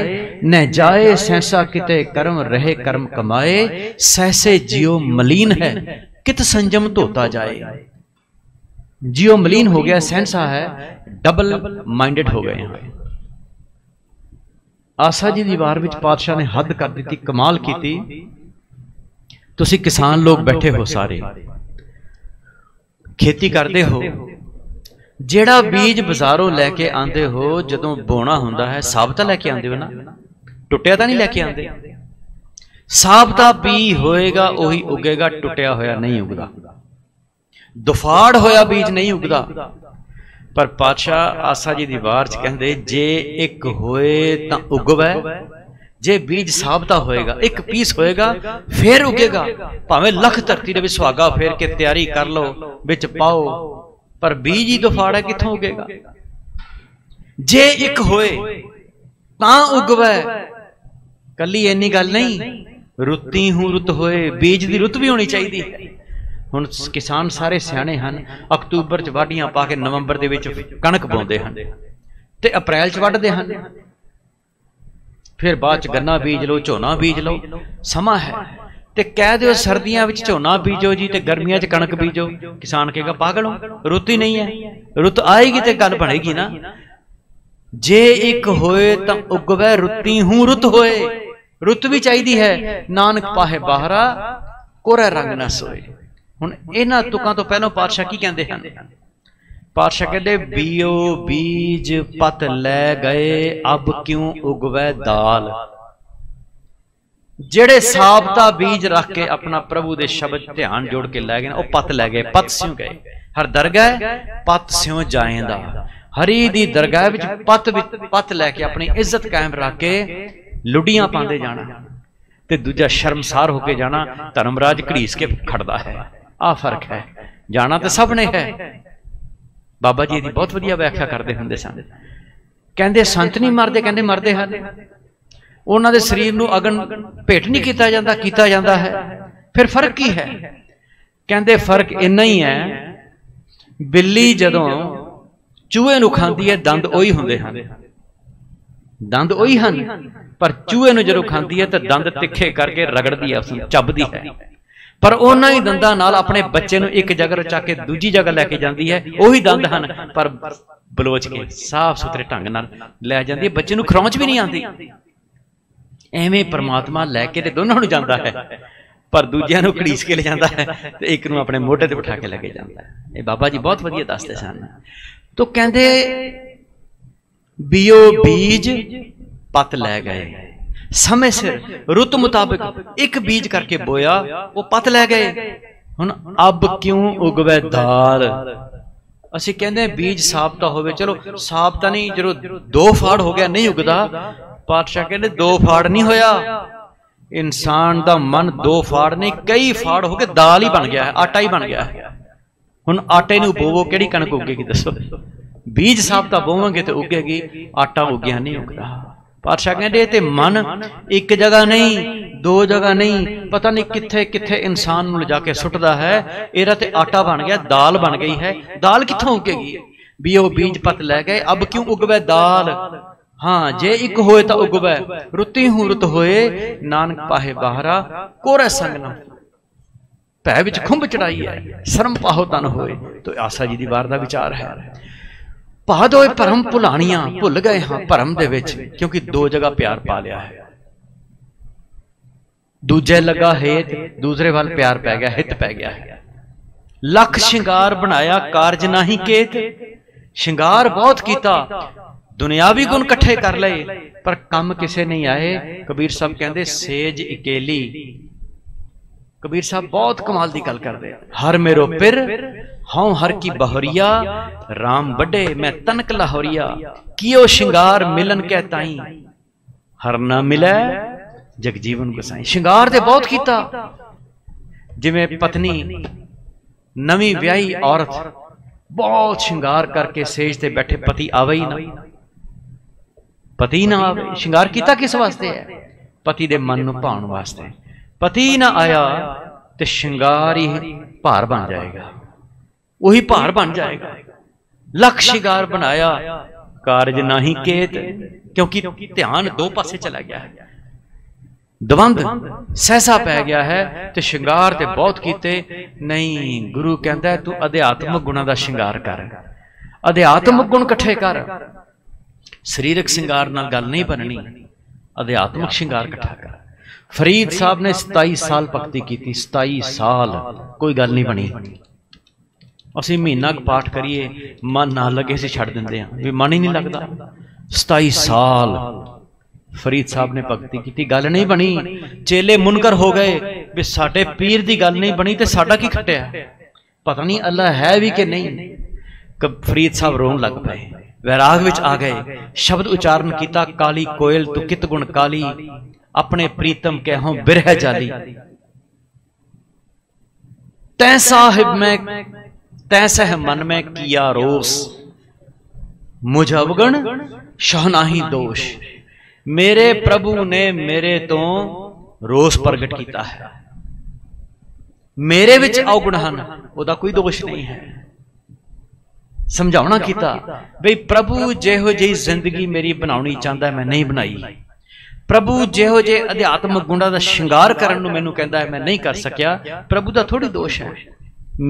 न जाए सहसा किते कर्म रहे कर्म कमाए, सहसे जियो मलीन है कित संजम धोता जाए। जियो मलीन हो गया, सहसा है डबल माइंडेड हो गए हैं। आसा जी दी वार विच पातशाह ने हद कर दी, कमाल की। ਤੁਸੀਂ किसान लोग बैठे हो सारे, खेती करते हो, ਜਿਹੜਾ बीज बाजारों लैके आंदे हो, जदों बोना हुंदा है साबता लैके आंदे हो ना, टुटिया तां नहीं लैके आंदे। साबता भी होएगा उही उगेगा, टुटिया होया नहीं उगदा, दुफाड़ होया बीज नहीं उगदा। पर पातशाह आसा जी दी वार च कहंदे जे एक होए तां उगवै, जे बीज साबता होएगा, एक पीस होएगा फिर उगेगा। भावें लख धरती दे विच सुहागा फेर के तैयारी कर लो, विच पाओ, पर बीज ही दुफाड़ है, कित्थों उगेगा? जे एक होए तां उगवै। कली इन्नी गल नहीं, रुत्ती हूं रुत होए, बीज दी रुत भी होनी चाहिए। हुण किसान सारे सियाणे हन, अक्तूबर च वाढियां पा के नवंबर दे विच कणक बोंदे हन, ਤੇ ਅਪ੍ਰੈਲ 'ਚ ਵੱਢਦੇ ਹਨ। ਫਿਰ ਬਾਅਦ 'ਚ ਗੰਨਾ ਬੀਜ ਲਓ, ਝੋਨਾ ਬੀਜ ਲਓ, ਸਮਾਂ ਹੈ। ਤੇ ਕਹਿ ਦਿਓ ਸਰਦੀਆਂ ਵਿੱਚ ਝੋਨਾ ਬੀਜੋ ਜੀ ਤੇ ਗਰਮੀਆਂ 'ਚ ਕਣਕ ਬੀਜੋ, ਕਿਸਾਨ ਕਹੇਗਾ ਪਾਗਲ ਹੋ, ਰੁੱਤ ਹੀ ਨਹੀਂ ਹੈ। ਰੁੱਤ ਆਏਗੀ ਤੇ ਗੱਲ ਬਣੇਗੀ ਨਾ। ਜੇ ਇੱਕ ਹੋਏ ਤਾਂ ਉਗਵੈ ਰੁੱਤੀ ਹੂੰ ਰੁੱਤ ਹੋਏ। ਰੁੱਤ ਵੀ ਚਾਹੀਦੀ ਹੈ। ਨਾਨਕ ਪਾਹੇ ਬਾਹਰਾ ਕੋਰੇ ਰੰਗ ਨਾ ਸੋਏ। ਹੁਣ ਇਹਨਾਂ ਤੁਕਾਂ ਤੋਂ ਪਹਿਲਾਂ ਪਾਤਸ਼ਾਹ ਕੀ ਕਹਿੰਦੇ ਹਨ? ਪਾਤਸ਼ਾਹ ਕਹਿੰਦੇ ਬੀਓ ਬੀਜ ਪਤ ਲੈ ਗਏ ਅਬ ਕਿਉਂ ਉਗਵੈ ਦਾਲ। ਜਿਹੜੇ ਸਾਬਤਾ ਬੀਜ ਰੱਖ ਕੇ ਆਪਣਾ ਪ੍ਰਭੂ ਦੇ ਸ਼ਬਦ ਧਿਆਨ ਜੋੜ ਕੇ ਲੈ ਗਏ, ਉਹ ਪਤ ਲੈ ਗਏ। ਪਤ ਸਿਉ ਗਏ ਹਰ ਦਰਗਾਹ ਪਤ ਸਿਉ ਜਾਏਂਦਾ। ਹਰੀ ਦੀ ਦਰਗਾਹ ਵਿੱਚ ਪਤ ਲੈ ਕੇ ਆਪਣੀ ਇੱਜ਼ਤ ਕਾਇਮ ਰੱਖ ਕੇ ਲੁੱਡੀਆਂ ਪਾਉਂਦੇ ਜਾਣਾ, ਤੇ ਦੂਜਾ ਸ਼ਰਮਸਾਰ ਹੋ ਕੇ ਜਾਣਾ। ਧਰਮਰਾਜ ਘੜੀਸ ਕੇ ਖੜਦਾ ਹੈ। ਆਹ ਫਰਕ ਹੈ। ਜਾਣਾ ਤਾਂ ਸਭ ਨੇ ਹੈ। ਬਾਬਾ ਜੀ ਦੀ ਬਹੁਤ ਵਧੀਆ ਵਿਆਖਿਆ ਕਰਦੇ ਹੁੰਦੇ ਸਨ। ਕਹਿੰਦੇ ਸੰਤ ਨਹੀਂ ਮਰਦੇ, ਕਹਿੰਦੇ ਮਰਦੇ ਹਨ। ਉਹਨਾਂ ਦੇ ਸਰੀਰ ਨੂੰ ਅਗਨ ਭੇਟ ਨਹੀਂ ਕੀਤਾ ਜਾਂਦਾ, ਕੀਤਾ ਜਾਂਦਾ ਹੈ। ਫਿਰ ਫਰਕ ਕੀ ਹੈ? ਕਹਿੰਦੇ ਫਰਕ ਇੰਨਾ ਹੀ ਹੈ, ਬਿੱਲੀ ਜਦੋਂ ਚੂਹੇ ਨੂੰ ਖਾਂਦੀ ਹੈ ਦੰਦ ਉਹੀ ਹੁੰਦੇ ਹਨ, ਦੰਦ ਉਹੀ ਹਨ। ਪਰ ਚੂਹੇ ਨੂੰ ਜਦੋਂ ਖਾਂਦੀ ਹੈ ਤਾਂ ਦੰਦ ਤਿੱਖੇ ਕਰਕੇ ਰਗੜਦੀ ਹੈ, ਉਸਨੂੰ ਚੱਬਦੀ ਹੈ। ਪਰ ਉਹਨਾਂ ਹੀ ਦੰਦਾਂ ਨਾਲ ਆਪਣੇ ਬੱਚੇ ਨੂੰ ਇੱਕ ਜਗ੍ਹਾ ਚੱਕ ਕੇ ਦੂਜੀ ਜਗ੍ਹਾ ਲੈ ਕੇ ਜਾਂਦੀ ਹੈ। ਉਹੀ ਦੰਦ ਹਨ, ਪਰ ਬਲੋਚ ਕੇ ਸਾਫ਼ ਸੁਥਰੇ ਢੰਗ ਨਾਲ ਲੈ ਜਾਂਦੀ ਹੈ। ਬੱਚੇ ਨੂੰ ਖਰੌਂਚ ਵੀ ਨਹੀਂ ਆਉਂਦੀ। ਐਵੇਂ ਪਰਮਾਤਮਾ ਲੈ ਕੇ ਤੇ ਦੋਨਾਂ ਨੂੰ ਜਾਂਦਾ ਹੈ, ਪਰ ਦੂਜਿਆਂ ਨੂੰ ਘੜੀਸ ਕੇ ਲੈ ਜਾਂਦਾ ਹੈ ਤੇ ਇੱਕ ਨੂੰ ਆਪਣੇ ਮੋਢੇ ਤੇ ਬਿਠਾ ਕੇ ਲੈ ਕੇ ਜਾਂਦਾ ਹੈ। ਇਹ ਬਾਬਾ ਜੀ ਬਹੁਤ ਵਧੀਆ ਦੱਸਦੇ ਸਨ। ਤੋ ਕਹਿੰਦੇ ਬੀਓ ਬੀਜ ਪਤ ਲੈ ਗਏ। ਸਮੇਂ ਸਿਰ ਰੁੱਤ ਮੁਤਾਬਿਕ ਇੱਕ ਬੀਜ ਕਰਕੇ ਬੋਇਆ, ਉਹ ਪਤ ਲੈ ਗਏ। ਹੁਣ ਅਬ ਕਿਉਂ ਉਗਵੇ ਦਾਲ। ਅਸੀਂ ਕਹਿੰਦੇ ਬੀਜ ਸਾਬਤਾ ਹੋਵੇ, ਚਲੋ ਸਾਬਤਾ ਨਹੀਂ, ਜਦੋਂ 2 ਫਾੜ ਹੋ ਗਿਆ ਨਹੀਂ ਉਗਦਾ। ਪਾਤਸ਼ਾਹ ਕਹਿੰਦੇ 2 ਫਾੜ ਨਹੀਂ ਹੋਇਆ। ਇਨਸਾਨ ਦਾ ਮਨ 2 ਫਾੜ ਨਹੀਂ, ਕਈ ਫਾੜ ਹੋ ਕੇ ਦਾਲ ਹੀ ਬਣ ਗਿਆ ਹੈ, ਆਟਾ ਹੀ ਬਣ ਗਿਆ ਹੈ। ਹੁਣ ਆਟੇ ਨੂੰ ਬੋਵੋ, ਕਿਹੜੀ ਕਣਕ ਉੱਗੇਗੀ ਦੱਸੋ? ਬੀਜ ਸਾਬਤਾ ਬੋਵਾਂਗੇ ਤੇ ਉੱਗੇਗੀ, ਆਟਾ ਉੱਗਿਆ ਨਹੀਂ ਉੱਗਦਾ। ਪਾਤਸ਼ਾਹ ਕਹਿੰਦੇ ਤੇ ਮਨ ਇੱਕ ਜਗ੍ਹਾ ਨਹੀਂ, 2 ਜਗ੍ਹਾ ਨਹੀਂ, ਪਤਾ ਨਹੀਂ ਕਿੱਥੇ ਕਿੱਥੇ ਇਨਸਾਨ ਨੂੰ ਲਿਜਾ ਕੇ ਸੁੱਟਦਾ ਹੈ। ਇਹਦਾ ਤੇ ਆਟਾ ਬਣ ਗਿਆ, ਦਾਲ ਬਣ ਗਈ ਹੈ। ਦਾਲ ਕਿੱਥੋਂ ਉੱਗੇਗੀ? ਬੀਓ ਬੀਜ ਪਤ ਲੈ ਗਏ ਅਬ ਕਿਉਂ ਉਗਵੇ ਦਾਲ। ਹਾਂ, ਜੇ ਇੱਕ ਹੋਏ ਤਾਂ ਉਗਵੈ ਰੁੱਤੀ ਹੂੰ ਰੁੱਤ ਹੋਏ। ਨਾਨਕ ਪਾਹੇ ਬਾਹਰਾ ਕੋਰੇ ਸੰਗ ਨਾ। ਭੈ ਵਿੱਚ ਖੁੰਭ ਚੜਾਈ ਹੈ, ਸ਼ਰਮ ਪਾਹੋ ਤਨ ਹੋਏ। ਤੋ ਆਸਾ ਜੀ ਦੀ ਵਾਰ ਦਾ ਵਿਚਾਰ ਹੈ। ਭਾਦ ਹੋਏ ਭਰਮ ਭੁਲਾਣੀਆਂ, ਭੁੱਲ ਗਏ ਹਾਂ ਭਰਮ ਦੇ ਵਿੱਚ, ਕਿਉਂਕਿ 2 ਜਗ੍ਹਾ ਪਿਆਰ ਪਾ ਲਿਆ ਹੈ। ਦੂਜੇ ਲੱਗਾ ਹੇਤ, ਦੂਸਰੇ ਵੱਲ ਪਿਆਰ ਪੈ ਗਿਆ, ਹਿੱਤ ਪੈ ਗਿਆ ਹੈ। ਲੱਖ ਸ਼ਿੰਗਾਰ ਬਣਾਇਆ ਕਾਰਜ ਨਾਹੀ ਕੇਤ। ਸ਼ਿੰਗਾਰ ਬਹੁਤ ਕੀਤਾ, ਦੁਨਿਆਵੀ ਗੁਣ ਇਕੱਠੇ ਕਰ ਲਏ, ਪਰ ਕੰਮ ਕਿਸੇ ਨਹੀਂ ਆਏ। ਕਬੀਰ ਸਾਹਿਬ ਕਹਿੰਦੇ ਸੇਜ ਇਕੇਲੀ। ਕਬੀਰ ਸਾਹਿਬ ਬਹੁਤ ਕਮਾਲ ਦੀ ਗੱਲ ਕਰਦੇ। ਹਰ ਮੇਰੋ ਪਿਰ ਹਉ ਹਰ ਕੀ ਬਹਰੀਆ। ਰਾਮ ਵੱਡੇ ਮੈਂ ਤਨਕ ਲਾਹੌਰੀਆ। ਕੀਓ ਸ਼ਿੰਗਾਰ ਮਿਲਨ ਕਹਿ ਤਾਈ। ਹਰ ਨਾ ਮਿਲੇ ਜਗਜੀਵਨ ਗੁਸਾਈ। ਸ਼ਿੰਗਾਰ ਤੇ ਬਹੁਤ ਕੀਤਾ। ਜਿਵੇਂ ਪਤਨੀ ਨਵੀਂ ਵਿਆਹੀ ਔਰਤ ਬਹੁਤ ਸ਼ਿੰਗਾਰ ਕਰਕੇ ਸੇਜ ਤੇ ਬੈਠੇ, ਪਤੀ ਆਵੇ ਹੀ ਨਾ, ਪਤੀ ਨਾ ਆਵੇ। ਸ਼ਿੰਗਾਰ ਕੀਤਾ ਕਿਸ ਵਾਸਤੇ ਹੈ? ਪਤੀ ਦੇ ਮਨ ਨੂੰ ਭਾਉਣ ਵਾਸਤੇ। ਪਤੀ ਨਾ ਆਇਆ ਤੇ ਸ਼ਿੰਗਾਰ ਹੀ ਭਾਰ ਬਣ ਜਾਏਗਾ, ਉਹੀ ਭਾਰ ਬਣ ਜਾਏਗਾ। ਲੱਖ ਸ਼ਿੰਗਾਰ ਬਣਾਇਆ ਕਾਰਜ ਨਾਹੀ ਕੇਤ, ਕਿਉਂਕਿ ਧਿਆਨ 2 ਪਾਸੇ ਚਲਾ ਗਿਆ ਹੈ। ਦਵੰਦ ਸਹਿਸਾ ਪੈ ਗਿਆ ਹੈ ਤੇ ਸ਼ਿੰਗਾਰ ਤੇ ਬਹੁਤ ਕੀਤੇ। ਨਹੀਂ, ਗੁਰੂ ਕਹਿੰਦਾ ਤੂੰ ਅਧਿਆਤਮਕ ਗੁਣਾਂ ਦਾ ਸ਼ਿੰਗਾਰ ਕਰ, ਅਧਿਆਤਮਕ ਗੁਣ ਇਕੱਠੇ ਕਰ। ਸਰੀਰਕ ਸ਼ਿੰਗਾਰ ਨਾਲ ਗੱਲ ਨਹੀਂ ਬਣਨੀ, ਅਧਿਆਤਮਕ ਸ਼ਿੰਗਾਰ ਇਕੱਠਾ ਕਰ। ਫਰੀਦ ਸਾਹਿਬ ਨੇ 27 ਸਾਲ ਭਗਤੀ ਕੀਤੀ, 27 ਸਾਲ, ਕੋਈ ਗੱਲ ਨਹੀਂ ਬਣੀ। ਅਸੀਂ ਮਹੀਨਾ ਕੁ ਪਾਠ ਕਰੀਏ, ਮਨ ਨਾ ਲੱਗੇ ਅਸੀਂ ਛੱਡ ਦਿੰਦੇ ਹਾਂ, ਵੀ ਮਨ ਹੀ ਨਹੀਂ ਲੱਗਦਾ। 27 ਸਾਲ ਫਰੀਦ ਸਾਹਿਬ ਨੇ ਭਗਤੀ ਕੀਤੀ, ਗੱਲ ਨਹੀਂ ਬਣੀ। ਚੇਲੇ ਮੁਨਕਰ ਹੋ ਗਏ ਵੀ ਸਾਡੇ ਪੀਰ ਦੀ ਗੱਲ ਨਹੀਂ ਬਣੀ ਤੇ ਸਾਡਾ ਕੀ ਖੱਟਿਆ, ਪਤਾ ਨਹੀਂ ਅੱਲਾ ਹੈ ਵੀ ਕਿ ਨਹੀਂ। ਫਰੀਦ ਸਾਹਿਬ ਰੋਣ ਲੱਗ ਪਏ, ਵੈਰਾਗ ਵਿੱਚ ਆ ਗਏ। ਸ਼ਬਦ ਉਚਾਰਨ ਕੀਤਾ, ਕਾਲੀ ਕੋਇਲ ਤੂੰ ਕਿਤ ਗੁਣ ਕਾਲੀ। अपने प्रीतम कहूं बिरह जाली। तै साहिब में तैसह मन में किया रोस। मुझ अवगण शहनाही दोष। मेरे प्रभु ने मेरे तो रोस प्रगट किया है। मेरे विच अवगुण हन, ओदा कोई दोष नहीं है। समझाउणा कीता बई प्रभु जिहो जी जिंदगी मेरी बनाउणी चाहता मैं नहीं बनाई, प्रभु जिहो जे अध्यात्मक गुणां दा श्रृंगार करन नूं मैनूं कहंदा है मैं नहीं कर सकिया, प्रभु दा थोड़ी दोष है,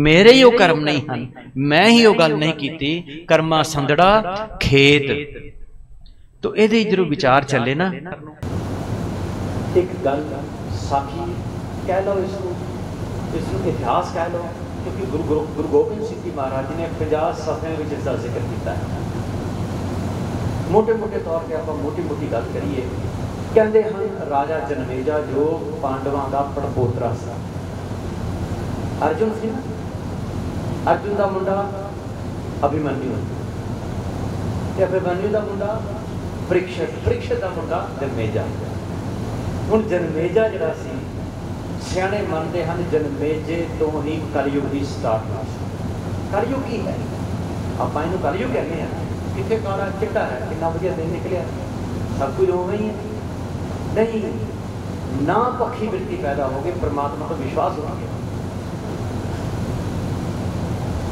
मेरे ही वो कर्म नहीं हैं, मैं ही वो गल नहीं कीती, कर्मा संदड़ा खेत। तो ये जो विचार चले ना, एक गल साखी कह लो, इसको इतिहास कह लो, क्योंकि गुरु गोबिंद सिंह जी महाराज ने 50 सफ़े में इसका जिक्र किया है। मोटे मोटे तौर पर आप मोटी मोटी गल करिए, कहते हैं राजा जनमेजा जो पांडवों का पड़पोतरा सा, अर्जुन सिंह, अर्जुन का मुंडा अभिमन्यु, अभिमन्यु का मुंडा परीक्षित, परीक्षित का मुंडा जनमेजा। हुण जनमेजा जिहड़ा सी सियाणे मनते हैं जनमेजे तो ही कलयुग की स्टार्ट हुई। कलयुग की है, आप इनू कलयुग कहते हैं, कितने काला चिट्टा है, कितना वधिया दिन निकलिया, सब कुछ उवें ही है। नहीं, ना पक्षी वृत्ति पैदा हो गई, परमात्मा पर विश्वास हो गया,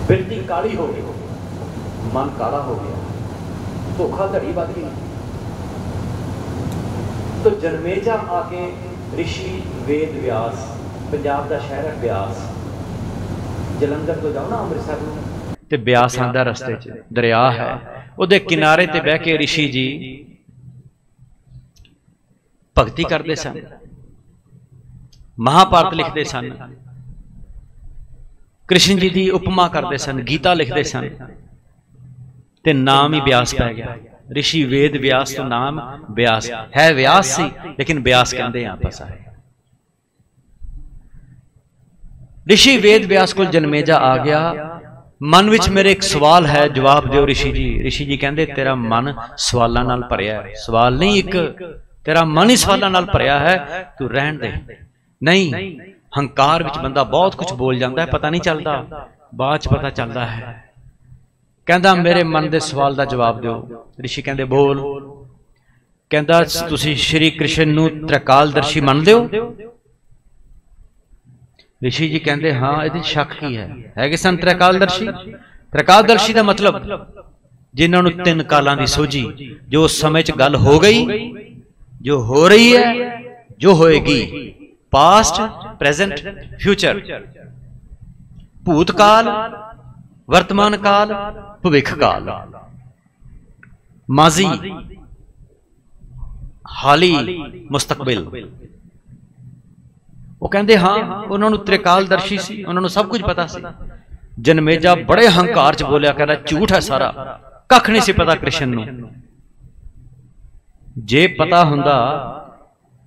वृत्ति काली हो गई, मन काला हो गया, धोखाधड़ी बढ़ गई। तो जनमेजा आके ऋषि वेद व्यास, पंजाब का शहर है ब्यास, जलंधर तो जाओ ना अमृतसर में, ते ब्यास आंदा रस्ते च दरिया है, उहदे किनारे ते बह के ऋषि जी भगती करते सन, महाभारत लिखते सन, कृष्ण जी की उपमा करते सन, गीता लिखते सन, ते नाम ही ब्यास पै गया। ऋषि वेद व्यास तो नाम ब्यास है, व्यास सी लेकिन ब्यास कहते हैं आपस आए। ऋषि वेद व्यास को जनमेजा आ गया, मन विच मेरे एक सवाल है, जवाब दो ऋषि जी। ऋषि जी कहते तेरा मन सवालों नाल भरिया है, सवाल नहीं एक, तेरा मन ही सवालों नाल भरिया है, तू रहन दे। नहीं, हंकार विच बंदा बहुत कुछ बोल जाता है, पता नहीं चलता, बाद च पता चलता है। कहता मेरे मन के सवाल का जवाब दो। ऋषि कहते बोल। कहता तुसी श्री कृष्ण नूं त्रिकालदर्शी मनदे हो? ऋषि जी कहते हाँ, ये शक की है कि सन त्रिकालदर्शी। त्रिकालदर्शी का मतलब जिन्होंने 3 कालों की सोझी, जो उस समय च गल हो गई, जो हो रही है, जो होएगी, पास्ट, प्रेजेंट, फ्यूचर, भूतकाल, वर्तमान काल, भविष्य काल, माजी, हाली, मुस्तकबिल। वो कहते हाँ, उन्होंने त्रिकालदर्शी सी, उन्होंने सब कुछ पता सी। जनमेजा बड़े हंकार च बोलिया, कहना झूठ है सारा, कख नहीं सी पता कृष्ण नूं। जे पता हुंदा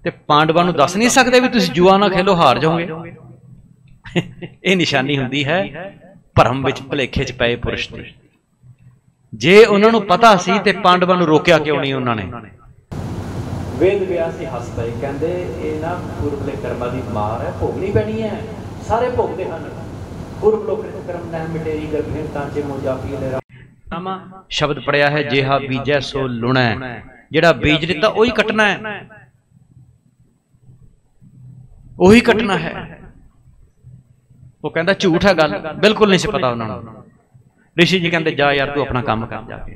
ते पांडवां नूं दस नहीं सकते भी तुसीं जुआ ना खेलो हार जाओगे। ये निशानी हुंदी है भरम विच भुलेखे च पए पुरुष दी। जे उन्होंने पता सी ते पांडवां नूं रोकिया क्यों नहीं उन्होंने? वेद व्यास जी हस पए, कहते ये ना पूर्वले कर्मां दी मार है, भोगनी पैनी है, सारे भोगते हैं। पूर्व लोक कर्म न मिटेरी गर्भें तांचे मोजा पीले। शब्द पढ़िया है, जेहा बीजै सो लुणै, जिहड़ा बीज दिता उही कटना है, उही कटना है। वो कहता झूठ है गल, बिल्कुल नहीं से पता उन्होंने। ऋषि जी कहते जा यार तू अपना काम कर जाके।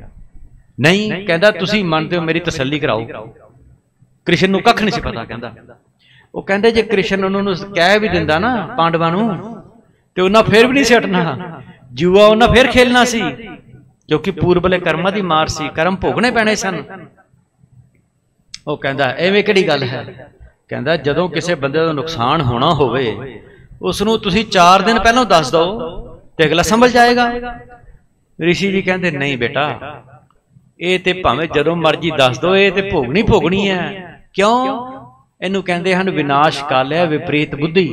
नहीं, कहता तुसी मानते हो, मेरी तसल्ली कराओ, कृष्ण नूं कख नहीं से पता। कहता वो कहते जे कृष्ण उन्होंने कह भी दिंदा ना पांडवां नूं ते उन्हां फिर भी नहीं से हटना, जुआ उन्हां फिर खेलना सी, क्योंकि पूर्वले कर्मां दी मार सी, कर्म भोगने पैणे सन। वो कहता एवें किहड़ी गल है? कहता जदों किसी बंदे दा नुकसान होना होवे उसनूं तुसीं 4 दिन पहलों दस दो ते अगला समझ जाएगा। ऋषि जी कहते नहीं बेटा, ये ते भावें जदों मर्जी दस दो, ये ते भोगनी भोगनी है। क्यों? इनू कहते हैं विनाश काल है विपरीत बुद्धि।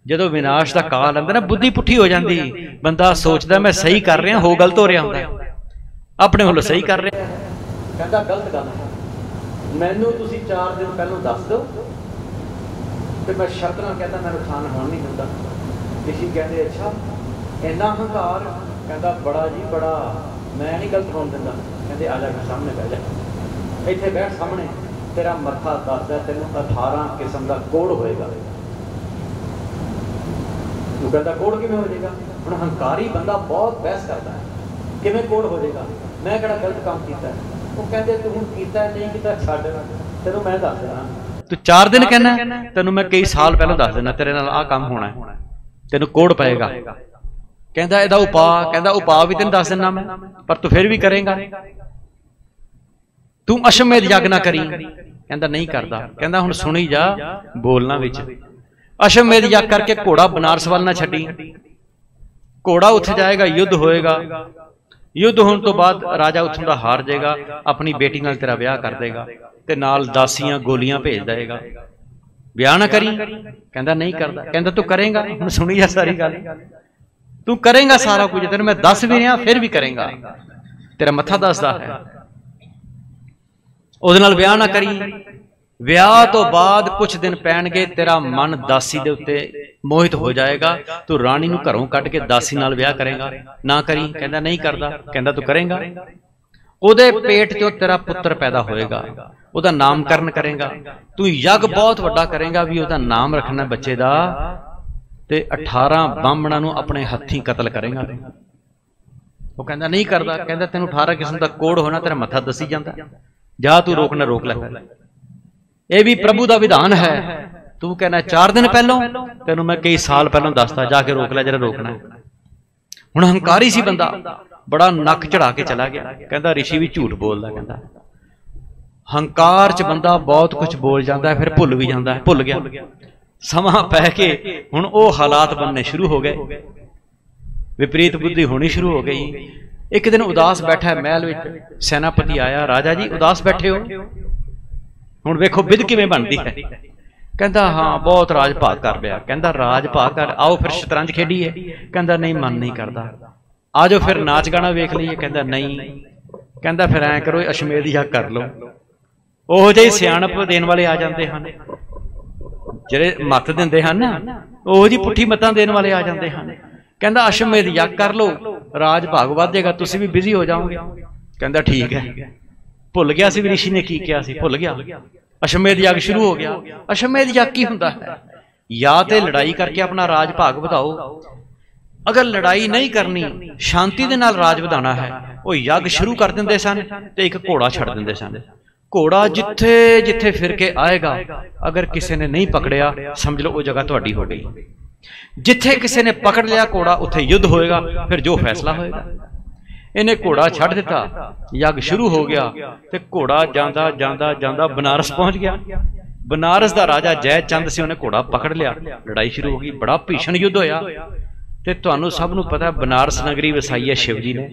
जदों विनाश का काल आंदा ना, बुद्धि पुठी हो जाती, बंदा सोचता मैं सही कर रहा, हो गलत हो रहा होंदा, अपने वालों सही कर रहा। कहता गलत गल है, मैनू तुसीं 4 दिन पहलों दस दो तो मैं शर्त नाल कहता मैं नुकसान होण नहीं दिंदा। ऋषि कहते अच्छा इन्ना हंकार? कहता बड़ा जी बड़ा, मैं नहीं गलत होण दिंदा। कहते आ जा सामने बह जा, इत्थे बैठ सामने, तेरा मत्था दसदा तेनों 18 किस्म का कोड़ होएगा। तू कहता कोड़ किवें हो जाएगा? हुण हंकारी बंदा बहुत बहस करता है, किवें कोड़ हो जाएगा, मैं किहड़ा गलत काम कीता है। वो कहते तू हुण कीता नहीं कीता छड्ड, तैनूं मैं दस देना। तू 4 दिन कहना, तैनूं मैं कई साल पहले दस देना तेरे नाल आ काम होना है, तैनूं कोड़ पएगा। कहता इहदा उपा, कहता उपा भी तैनूं दस देना मैं, पर तू फिर भी करेगा। तू अश्वमेध यज्ञ ना करी, कहता नहीं करता। कहता हुण सुनी जा, बोलना विच। अश्वमेध यज्ञ करके घोड़ा बनारस वाल ना छड्डी। घोड़ा उत्थे जाएगा, युद्ध होएगा, युद्ध होने तो बाद राजा उत्थों दा हार जाएगा, अपनी बेटी नाल तेरा ब्याह कर देगा ते नाल दासियां गोलियां भेज देगा। ब्याह ना करी, कहता नहीं करता। कहता तू करेगा, हुण सुनी जा सारी गल, तू करेगा सारा कुछ, तेरे मैं दस भी रहा फिर भी करेगा, तेरा मत्था दसदा है। उहदे नाल ब्याह ना करी। ब्याह तो बाद कुछ दिन पैणगे, तेरा मन दासी दे उत्ते मोहित हो जाएगा, तू राणी नूं घरों कढ के दासी नाल ब्याह करेगा। ना करी, कहता नहीं करदा। कहता तू करेगा, उहदे पेट चों तेरा पुत्र पैदा होएगा, उहदा नामकरण करेगा, तू यज्ञ बहुत वड्डा करेगा भी उहदा नाम रखना बच्चे दा, ते 18 ब्राह्मणां नूं अपने हत्थीं कतल करेगा। वो कहता नहीं करदा। कहता तैनूं 18 किस्म दा कोड़ होना, तेरा मत्था दसी जांदा, जा तू रोकना रोक लै। यह भी प्रभु का विधान है। तू कहना 4 दिन पहलों, तेनों मैं कई साल पहलों दसता, जाके रोक लै जरा रोकना। हुण हंकारी सी बंदा, बड़ा नक चढ़ा के चला गया। कहता ऋषि भी झूठ बोलदा। कहता हंकार च बंदा बहुत कुछ बोल जाता है, फिर भुल भी जाता है। भुल गया, समा पै के हुण ओह हालात बनने शुरू हो गए, विपरीत बुद्धि होनी शुरू हो गई। एक दिन उदास बैठा है महल में, सेनापति आया, राजा जी उदास बैठे हो, हुण वेखो बिध किवें बनदी है। कहता हाँ बहुत राज भाग कर लिया। कहता राज भाग कर, आओ फिर शतरंज खेडीए। कहता नहीं मन नहीं करता। आ जाओ फिर नाच गाना वेख लीए। कहता नहीं। कहता फिर ऐ करो अश्वमेध यज्ञ कर लो। ओहो जिहे सियाणप देण वाले आ जाते हैं, जिहड़े मत दिंदे हन ना, ओहो जी पुट्ठी मतां देण वाले आ जाते हैं। कहता अश्वमेध यज्ञ कर लो, राज भाग वध जाएगा, तुसीं भी बिजी हो जाओगे। कहता ठीक है। भुल गया सी ऋषि ने की किया सी, भुल गया। अश्वमेध यज्ञ शुरू हो गया। अश्वमेध यज्ञ की हुंदा है? या तो लड़ाई करके अपना राज भाग ਵਧਾਓ, अगर लड़ाई नहीं करनी, शांति दे नाल राज ਵਧਾਣਾ है, वो यज्ञ शुरू कर देंदे सन ते एक घोड़ा छड़ देंदे सन। घोड़ा जिथे जिथे फिर के आएगा, अगर किसी ने नहीं पकड़िया समझ लो वो जगह तुहाडी हो गई। जिथे किसी ने पकड़ लिया घोड़ा, उत्थे युद्ध होएगा, फिर जो फैसला होएगा। इन्हें घोड़ा छड़ दिता, यज्ञ शुरू हो गया, ते घोड़ा जांदा जांदा जांदा बनारस पहुंच गया। बनारस दा राजा जयचंद से उन्हें घोड़ा पकड़ लिया, लड़ाई शुरू हो गई, बड़ा भीषण युद्ध होया। ते तुहानू सब नू पता बनारस नगरी वसाई है शिव जी ने।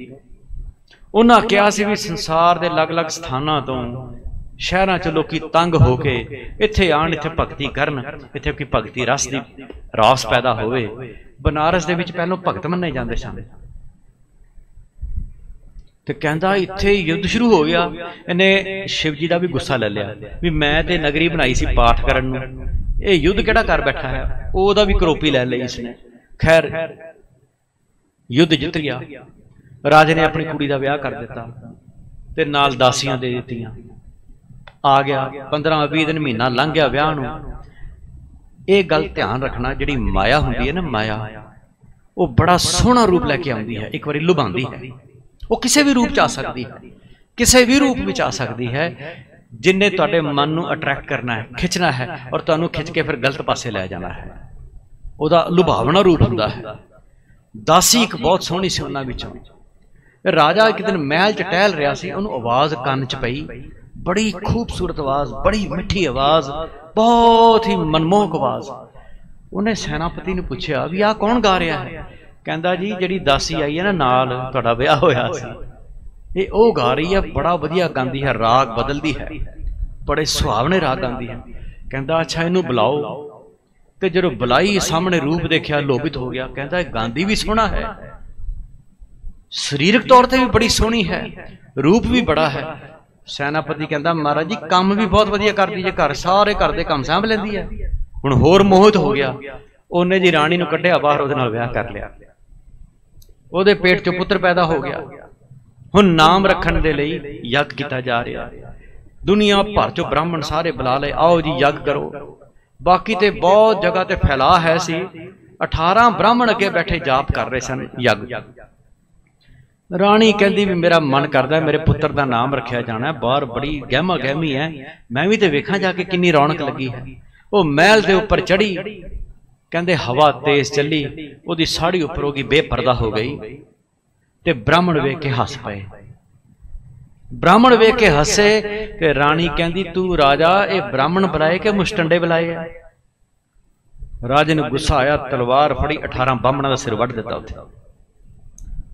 उन्हां कहा सी भी संसार दे अलग अलग स्थानां तों शहरां च लोकी तंग होके इत्थे आण, इत्थे भगती करन, इत्थे कोई भगती रस दी रास पैदा होवे। बनारस दे विच पहलों भगत मन्ने जांदे सन। ते कहंदा इत्थे युद्ध शुरू हो गया। इन्हें शिव जी का भी गुस्सा ले लिया भी मैं ते नगरी बनाई सी पाठ करन नूं, ये युद्ध किहड़ा कर बैठा है। ओहदा भी करोपी ले ली इसने। खैर युद्ध जित गया। राजे ने अपनी कुड़ी का ब्याह कर दिता ते नाल दासियां दे दित्तियां। आ गया 15-20 दिन महीना लंघ गया ब्याह नूं। ये गल ध्यान रखना, जिहड़ी माया हुंदी है ना, माया वो बड़ा सोहना रूप लैके आउंदी है, एक बारी लुभांदी है। वो किसी भी रूप च आ सकती है, किसी भी रूप में आ सकती है, जिन्हें तुहाडे मन नूं अट्रैक्ट करना है, खिंचना है, और तुहानूं खिंच के फिर गलत पासे लै जाना है। उहदा लुभावना रूप हुंदा है। दासी एक बहुत सोहनी सी उन्हां विचों। राजा एक दिन महल च टहल रहा सी, उहनूं आवाज़ कंन च पई, बड़ी खूबसूरत आवाज़, बड़ी मिठी आवाज़, बहुत ही मनमोहक आवाज़। उन्हें सेनापति नूं पुछया भी आ कौन गा रहा है। कहंदा जी जिहड़ी दासी आई है ना नाल तुहाडा ब्याह होया सी, ये ओ गा रही है, बड़ा वधिया गांदी है, राग बदलदी है, बड़े सुहावने राग गांदी है। कहंदा अच्छा इनू बुलाओ। ते जदों बुलाई सामने रूप देखा, लोभित हो गया। कहंदा गांदी भी सोहना है, शरीरक तौर पर भी बड़ी सोहनी है, रूप भी बड़ा है। सेनापति कहंदा महाराज जी काम भी बहुत वधिया करदी जे, घर सारे घर दे काम सांभ लैंदी है। हुण होर मोहित हो गया। उन्हें जी राणी नूं कढिया बाहर, उहदे नाल ब्याह कर लिया। उहदे पेट चों पुत्र पैदा हो गया। हुण नाम रखण दे लई यज्ञ कीता जा रहा। दुनिया भर चों ब्राह्मण सारे बुला ले, आओ जी यज्ञ करो। बाकी ते बहुत जगह ते फैला है सी। 18 ब्राह्मण अगे बैठे जाप कर रहे सन यज्ञ। राणी कहती भी मेरा मन करता मेरे पुत्र का नाम रखा जाना, बाहर बड़ी गहमा गहमी है, मैं भी तो वेखा जाके कितनी रौनक लगी है। वो महल के उपर चढ़ी, कहते हवा तेज चली, वो साड़ी उपर होगी बेपरदा हो गई, ते ब्राह्मण वेख के हस पाए। ब्राह्मण वेख के हसे ते राणी कहती तू राजा ये ब्राह्मण बुलाए के मुस्टंडे बुलाए है। राजे ने गुस्सा आया, तलवार फड़ी 18 ब्राह्मणों का सिर वड़ दिता उत्थे।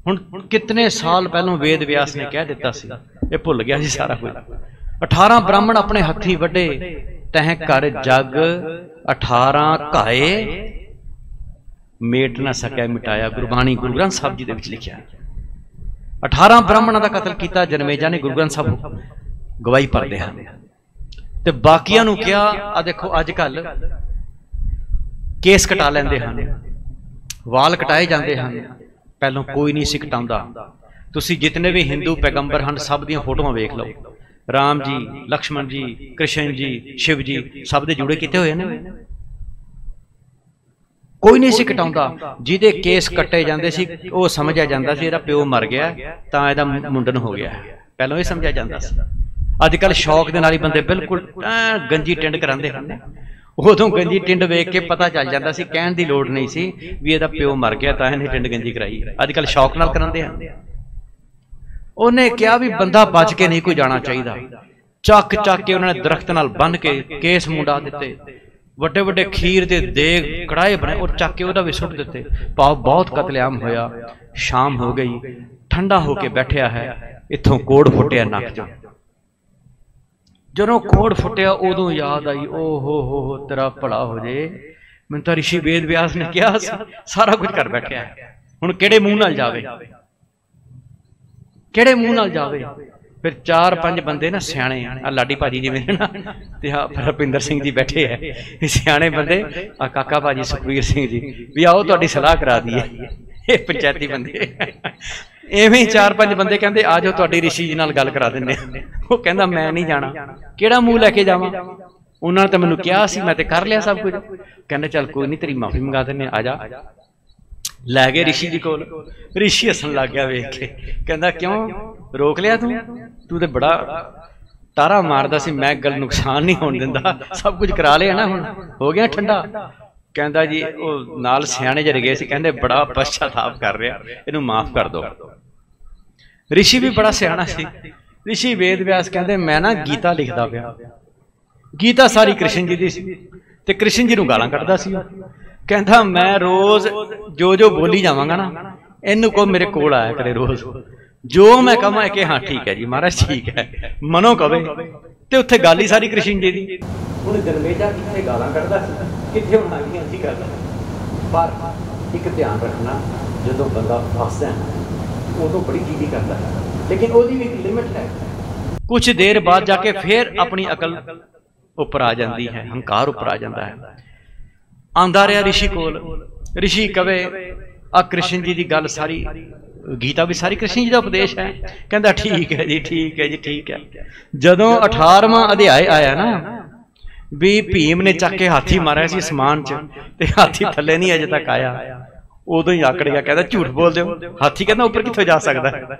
हुण कितने साल पहलों वेद व्यास ने कह दिता सी, ये भुल गया जी सारा कुछ। 18 ब्राह्मण अपने हथी वड्डे, तह घर जग 18 घाए, मेट ना सकिया मिटाया। गुरबाणी गुरु ग्रंथ साहब जी दे विच लिखिया 18 ब्राह्मणों का कतल किया जन्मेजा ने, गुरु ग्रंथ साहब गवाही भरते हैं। ते बाकियां नूं क्या आ देखो अजकल केस कटा लेंदे हन, वाल कटाए जाते हैं, पहलों कोई नहीं सी कटाउंदा। तुसीं जितने भी हिंदू पैगंबर हैं सब दी फोटोआं वेख लो, राम जी, लक्ष्मण जी, कृष्ण जी, शिव जी, सब दे जुड़े किते हुए ने, कोई नहीं सी कटाउंदा। जिहदे केस कट्टे जांदे सी वो समझिया जांदा सी इहदा प्यो मर गया तां इहदा मुंडन हो गया, पहलों ये समझिया जांदा सी। अजकल शौक दे नाल ही बंदे बिल्कुल गंजी टिंड करांदे हन, उदों गंजी टिंड वेख के पता चल जाता सी, कहण दी लोड़ नहीं सी भी इहदा प्यो मर गया तां इहने टिंड गंजी कराई। अजकल शौक नाल करांदे हन। उन्हें कहा भी बंदा बच के नहीं कोई जाना चाहिए, चक चक के उन्होंने दरख्त नाल बन के केस मुंडा दिते, वड्डे वड्डे खीर दे देग कड़ाए बने और चक के उहदा भी सुट दिते। पाओ बहुत कतलेआम होया। शाम हो गई, ठंडा होके बैठिया है, इत्थों कोड़ फुटिया नक चों। जदों कोड़ फुटिया उदों याद आई, ओ हो तेरा भला हो जे, मैं तो ऋषि वेद व्यास ने कहा सारा कुछ कर बैठा है, हुण किहड़े मूंह नाल जावे, किहड़े मूंह नाल जावे। फिर 4-5 बंदे ना सियाणे, आ लाडी भाजी जी मेरे ना ते आ रपिंदर सिंह जी बैठे है, सियाणे बंदे, आ काका भाजी सुखबीर सिंह जी भी आओ तुहाडी सलाह करा दीए, ये पंचायती बंदे एवें 4-5 बंदे कहंदे आ जाओ तुहाडी ऋषि जी नाल गल करा दिंदे। वो कहंदा मैं नहीं जाना, किहड़ा मूंह लैके जावां, उन्होंने तो मैनूं कहा सी, मैं ते कर लिया सब कुछ। कहंदे चल कोई नहीं तेरी माफी मंगा दिंदे, आ जा। लै गए ऋषि जी कोल, ऋषि हसन लग गया वेख के, कहंदा क्यों रोक लिया तू तो बड़ा तारा मारदा सी, मैं गल नुकसान नहीं होने दिंदा, सब कुछ करा लिया ना, हुण हो गया ठंडा। कहंदा जी वो नाल सियाणे जरे गए सी, कहंदे बड़ा पश्चाताप कर रहा, इहनूं माफ कर दो। ऋषि भी बड़ा सियाणा सी, ऋषि वेद व्यास कहंदे मैं ना गीता लिखदा पिया, गीता सारी कृष्ण जी दी सी ते कृष्ण जी नूं गालां कढदा सी। कहंदा मैं रोज जो जो बोली जावांगा ना, इहनूं को मेरे कोल आया करे रोज, जो मैं कहां कि हाँ ठीक है जी महाराज ठीक है, मनो कवे ते उत्थे गल ही सारी कृष्ण जी दी। हुण जन्मेजा किथे गालां कढदा सी, किथे हुण आ गईआं सी गल्लां। पर एक ध्यान रखना, जदों बंदा फसदा है उदों बड़ी चीज़ी करता है, लेकिन ओदी भी एक लिमिट है। कुछ देर बाद जाके फिर अपनी अकल उपर आ जाती है, हंकार उपर आ जाता है। आंदा रहा ऋषि कोल, ऋषि कवे आ कृष्ण जी की गल सारी, गीता भी सारी कृष्ण जी का उपदेश है। कहता ठीक है जी ठीक है जी ठीक है। जदों 18वां अध्याय आया ना भी भीम ने चक के हाथी मारा सी समान च, ते हाथी थले नहीं अजे तक आया, उदों ही आकड़ गया, कहता झूठ बोल दो, हाथी कहता उपर कित्थों जा सकता है।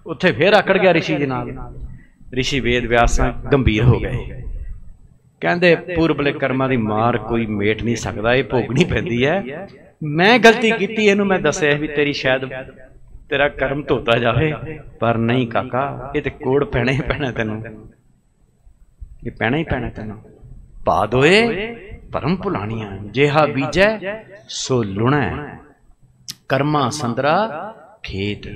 उत्थे फिर आकड़ गया ऋषि जी नाल। ऋषि वेद व्यास गंभीर हो गए, कहते पूर्वले कर्मां दी मार कोई मेट नहीं सकता, ये भोगनी पैंदी है। मैं गलती की, इहनूं मैं दस्सिआ भी तेरी शायद तेरा कर्म धोता जाए, पर नहीं काका ये तो कोड़ पैना ही पैना, तेनों ये पैना ही पैना तेनों। भादोए परम भुलाणियां, जेहा बीजै सो लुणै, कर्मा संदरा खेत।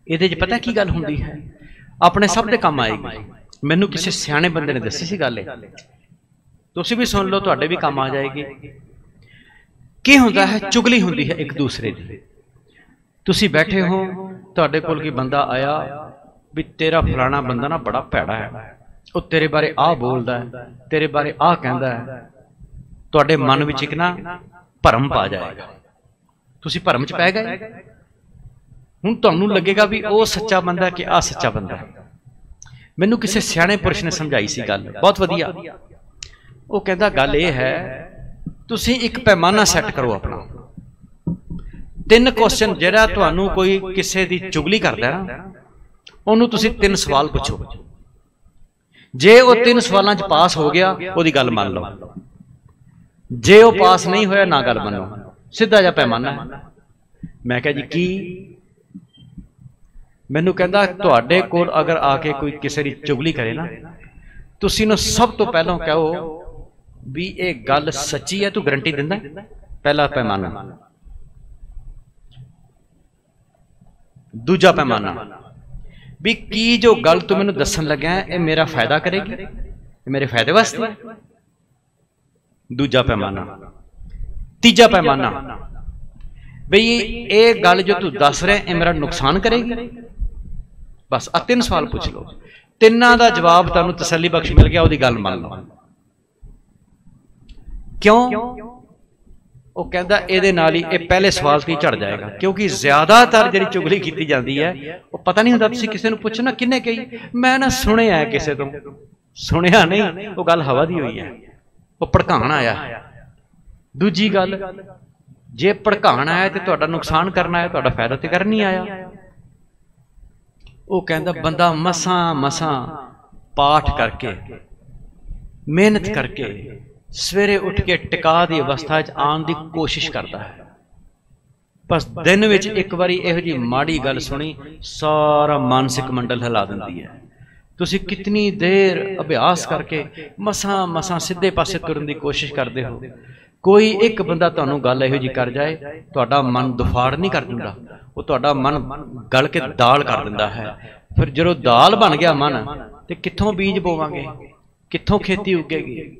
इहदे च पता की गल हुंदी है, अपने सब दे काम आएगी। मैनू किसी सियाणे बंदे ने दसी सी गल, तुसीं भी सुन लो, तुहाडे भी काम आ जाएगी। की हुंदा है, चुगली हुंदी है एक दूसरे दी। तुसीं बैठे हो, तुहाडे कोल कोई बंदा आया भी तेरा फलाना बंदा ना बड़ा भैड़ा है, वो तेरे बारे आ बोलदा है, तेरे बारे आ कहंदा है, तुहाडे मन विच इक ना भरम पा जाएगा, तुसीं भरम च पै गए। हुण तुहानूं लगेगा भी वो सच्चा बंदा कि आ सच्चा बंदा है। मैनू किसी सियाणे पुरुष ने समझाई सी गल, बहुत वधिया। वो कहता गल ये है, तुसीं एक पैमाना सैट करो अपना, 3 क्वेश्चन ਜਿਹੜਾ ਤੁਹਾਨੂੰ ਕੋਈ ਕਿਸੇ ਦੀ ਚੁਗਲੀ ਕਰਦਾ ਨਾ ਉਹਨੂੰ ਤੁਸੀਂ 3 ਸਵਾਲ ਪੁੱਛੋ। ਜੇ ਉਹ 3 ਸਵਾਲਾਂ 'ਚ ਪਾਸ ਹੋ ਗਿਆ ਉਹਦੀ ਗੱਲ ਮੰਨ ਲਓ, ਜੇ ਉਹ ਪਾਸ ਨਹੀਂ ਹੋਇਆ ਨਾ ਗੱਲ ਮੰਨੋ। ਸਿੱਧਾ ਜਿਹਾ ਪੈਮਾਨਾ ਹੈ। ਮੈਂ ਕਿਹਾ ਜੀ ਕੀ? ਮੈਨੂੰ ਕਹਿੰਦਾ ਤੁਹਾਡੇ ਕੋਲ ਅਗਰ ਆ ਕੇ ਕੋਈ ਕਿਸੇ ਦੀ ਚੁਗਲੀ ਕਰੇ ਨਾ ਤੁਸੀਂ ਨੂੰ ਸਭ ਤੋਂ ਪਹਿਲਾਂ ਕਹੋ ਵੀ ਇਹ ਗੱਲ ਸੱਚੀ ਹੈ, ਤੂੰ ਗਰੰਟੀ ਦਿੰਦਾ? ਪਹਿਲਾ ਪੈਮਾਨਾ। ਦੂਜਾ ਪੈਮਾਨਾ ਵੀ ਕੀ ਜੋ ਗੱਲ ਤੂੰ ਮੈਨੂੰ ਦੱਸਣ ਲੱਗਾ ਇਹ ਮੇਰਾ ਫਾਇਦਾ ਕਰੇਗੀ, ਇਹ ਮੇਰੇ ਫਾਇਦੇ ਵਾਸਤੇ? ਦੂਜਾ ਪੈਮਾਨਾ। ਤੀਜਾ ਪੈਮਾਨਾ ਬਈ ਇਹ ਗੱਲ ਜੋ ਤੂੰ ਦੱਸ ਰਿਹਾ ਇਹ ਮੇਰਾ ਨੁਕਸਾਨ ਕਰੇਗੀ? ਬਸ ਆ 3 ਸਵਾਲ ਪੁੱਛ ਲਓ। ਤਿੰਨਾਂ ਦਾ ਜਵਾਬ ਤੁਹਾਨੂੰ ਤਸੱਲੀ ਬਖਸ਼ ਮਿਲ ਗਿਆ, ਉਹਦੀ ਗੱਲ ਮੰਨ ਲਓ। ਕਿਉਂ? ਉਹ ਕਹਿੰਦਾ ਇਹਦੇ ਨਾਲ ਹੀ ਇਹ ਪਹਿਲੇ ਸਵਾਲ ਤੇ ਝੜ ਜਾਏਗਾ, ਕਿਉਂਕਿ ਜ਼ਿਆਦਾਤਰ ਜਿਹੜੀ ਚੁਗਲੀ ਕੀਤੀ ਜਾਂਦੀ ਹੈ ਉਹ ਪਤਾ ਨਹੀਂ ਹੁੰਦਾ। ਤੁਸੀਂ ਕਿਸੇ ਨੂੰ ਪੁੱਛੋ ਨਾ ਕਿੰਨੇ ਕਹੀ, ਮੈਂ ਨਾ ਸੁਣਿਆ ਕਿਸੇ ਤੋਂ, ਸੁਣਿਆ ਨਹੀਂ, ਉਹ ਗੱਲ ਹਵਾ ਦੀ ਹੋਈ ਹੈ, ਉਹ ਭੜਕਾਉਣ ਆਇਆ। ਦੂਜੀ ਗੱਲ, ਜੇ ਭੜਕਾਉਣ ਆਇਆ ਤੇ ਤੁਹਾਡਾ ਨੁਕਸਾਨ ਕਰਨਾ ਆਇਆ, ਤੁਹਾਡਾ ਫਾਇਦਾ ਤੇ ਕਰਨ ਨਹੀਂ ਆਇਆ। ਉਹ ਕਹਿੰਦਾ ਬੰਦਾ ਮਸਾਂ ਪਾਠ ਕਰਕੇ ਮਿਹਨਤ ਕਰਕੇ ਸਵੇਰੇ ਉੱਠ ਕੇ ਟਿਕਾ ਦੀ ਅਵਸਥਾ 'ਚ ਆਉਣ ਦੀ ਕੋਸ਼ਿਸ਼ ਕਰਦਾ ਹੈ, ਬਸ ਦਿਨ ਵਿੱਚ ਇੱਕ ਵਾਰੀ ਇਹੋ ਜਿਹੀ ਮਾੜੀ ਗੱਲ ਸੁਣੀ ਸਾਰਾ ਮਾਨਸਿਕ ਮੰਡਲ ਹਿਲਾ ਦਿੰਦੀ ਹੈ। ਤੁਸੀਂ ਕਿਤਨੀ ਦੇਰ ਅਭਿਆਸ ਕਰਕੇ ਮਸਾਂ ਸਿੱਧੇ ਪਾਸੇ ਤੁਰਨ ਦੀ ਕੋਸ਼ਿਸ਼ ਕਰਦੇ ਹੋ। ਕੋਈ ਇੱਕ ਬੰਦਾ ਤੁਹਾਨੂੰ ਗੱਲ ਇਹੋ ਜਿਹੀ ਕਰ ਜਾਏ, ਤੁਹਾਡਾ ਮਨ ਦੁਫਾੜ ਨਹੀਂ ਕਰ ਦਿੰਦਾ, ਉਹ ਤੁਹਾਡਾ ਮਨ ਗਲ ਕੇ ਦਾਲ ਕਰ ਦਿੰਦਾ ਹੈ। ਫਿਰ ਜਦੋਂ ਦਾਲ ਬਣ ਗਿਆ ਮਨ, ਤੇ ਕਿੱਥੋਂ ਬੀਜ ਬੋਵਾਂਗੇ, ਕਿੱਥੋਂ ਖੇਤੀ ਉੱਗੇਗੀ?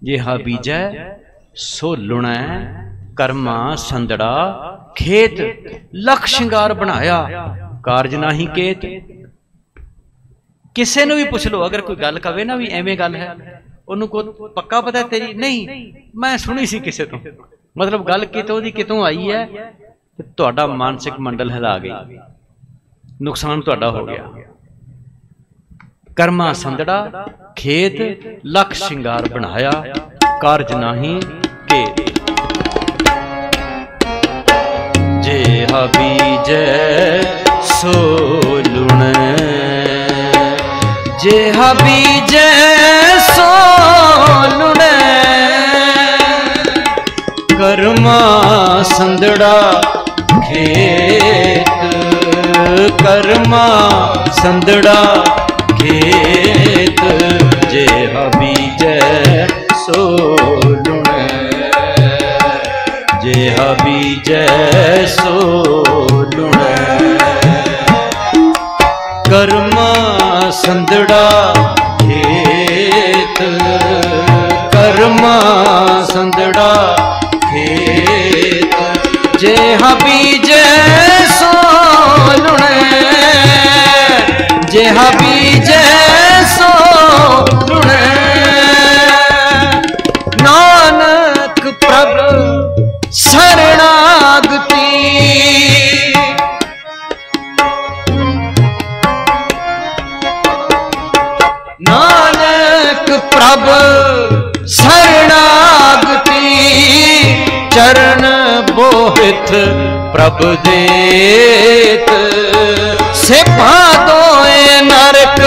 ਜਿਹਾ ਬੀਜੈ ਸੋ ਲੁਣੈ ਕਰਮਾ ਸੰਦੜਾ ਖੇਤ, ਲਖ ਸ਼ਿੰਗਾਰ ਬਣਾਇਆ ਕਾਰਜ ਨਾਹੀ ਕੇਤ। ਕਿਸੇ ਨੂੰ ਵੀ ਪੁੱਛ ਲਓ, ਅਗਰ ਕੋਈ ਗੱਲ ਕਵੇ ਨਾ ਵੀ ਐਵੇਂ ਗੱਲ ਹੈ, ਉਹਨੂੰ ਕੋ ਪੱਕਾ ਪਤਾ ਤੇਰੀ? ਨਹੀਂ, ਮੈਂ ਸੁਣੀ ਸੀ ਕਿਸੇ ਤੋਂ। ਮਤਲਬ ਗੱਲ ਕਿਤੋਂ ਦੀ ਕਿਤੋਂ ਆਈ ਹੈ ਤੇ ਤੁਹਾਡਾ ਮਾਨਸਿਕ ਮੰਡਲ ਹਿਲਾ ਗਈ, ਨੁਕਸਾਨ ਤੁਹਾਡਾ ਹੋ ਗਿਆ। ਕਰਮਾ ਸੰਦੜਾ ਖੇਤ, ਲਖ ਸ਼ਿੰਗਾਰ ਬਣਾਇਆ ਕਾਰਜ ਨਾਹੀ ਕੇਤ। ਜਿਹਾ ਬੀਜੈ ਸੋ ਲੁਣੈ, ਜਿਹਾ ਬੀਜੈ ਸੋ ਲੁਣੈ ਕਰਮਾ ਸੰਦੜਾ ਖੇਤ, ਕਰਮਾ ਸੰਦੜਾ ਖੇਤ। ਜਿਹਾ ਬੀਜੈ ਸੋ ਲੁਣੈ, ਜਿਹਾ ਬੀਜੈ ਸੋ ਲੁਣੈ ਕਰਮਾ ਸੰਦੜਾ ਖੇਤ, ਕਰਮਾ ਸੰਦੜਾ ਖੇਤ। ਜਿਹਾ ਬੀਜੈ ਸੋ ਲੁਣੈ, ਜਿਹਾ ਬੀਜੈ ਸੋ ਲੁਣੈ ਨਾਨਕ ਪ੍ਰਭ ਸਰਣਾਗਤੀ। ਨਾਨਕ ਪ੍ਰਭ ਸਰਣਾਗਤੀ, ਚਰਨ ਬੋਹਿਤ ਪ੍ਰਭ ਦੇਤ। ਸੇਭਾ ਦੋਏ ਨਰਕ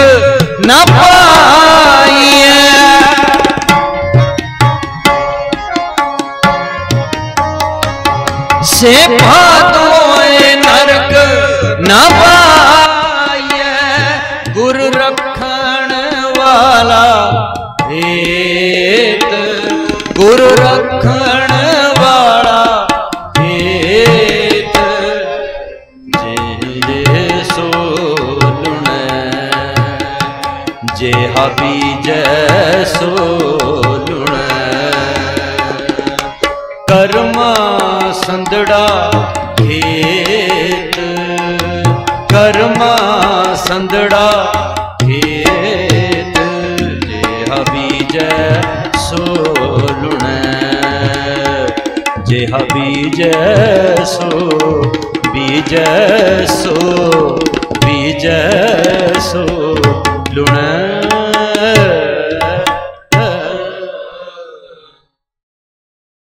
ਨਾ ਪਾਈਐ, ਸੇਭਾ ਦੋਏ ਨਰਕ ਨਾ ਪਾਈਐ। ਗੁਰ ਰੱਖਣ ਵਾਲਾ ਹੇਤ, ਗੁਰ ਰੱਖਣ ਵਾਲਾ ਹੇਤ। ਜੇ ਸੋ ਲੁਣੈ, ਜਿਹਾ ਬੀਜੈ ਸੋ ਲੁਣੈ ਕਰਮਾ ਸੰਦੜਾ ਖੇਤ, ਕਰਮਾ ਸੰਦੜਾ ਖੇਤ। ਜਿਹਾ ਬੀਜੈ ਸੋ ਲੁਣੈ, ਜਿਹਾ ਬੀਜੈ ਸੋ, ਬੀਜੈ ਸੋ, ਬੀਜੈ ਸੋ ਲੁਣੈ।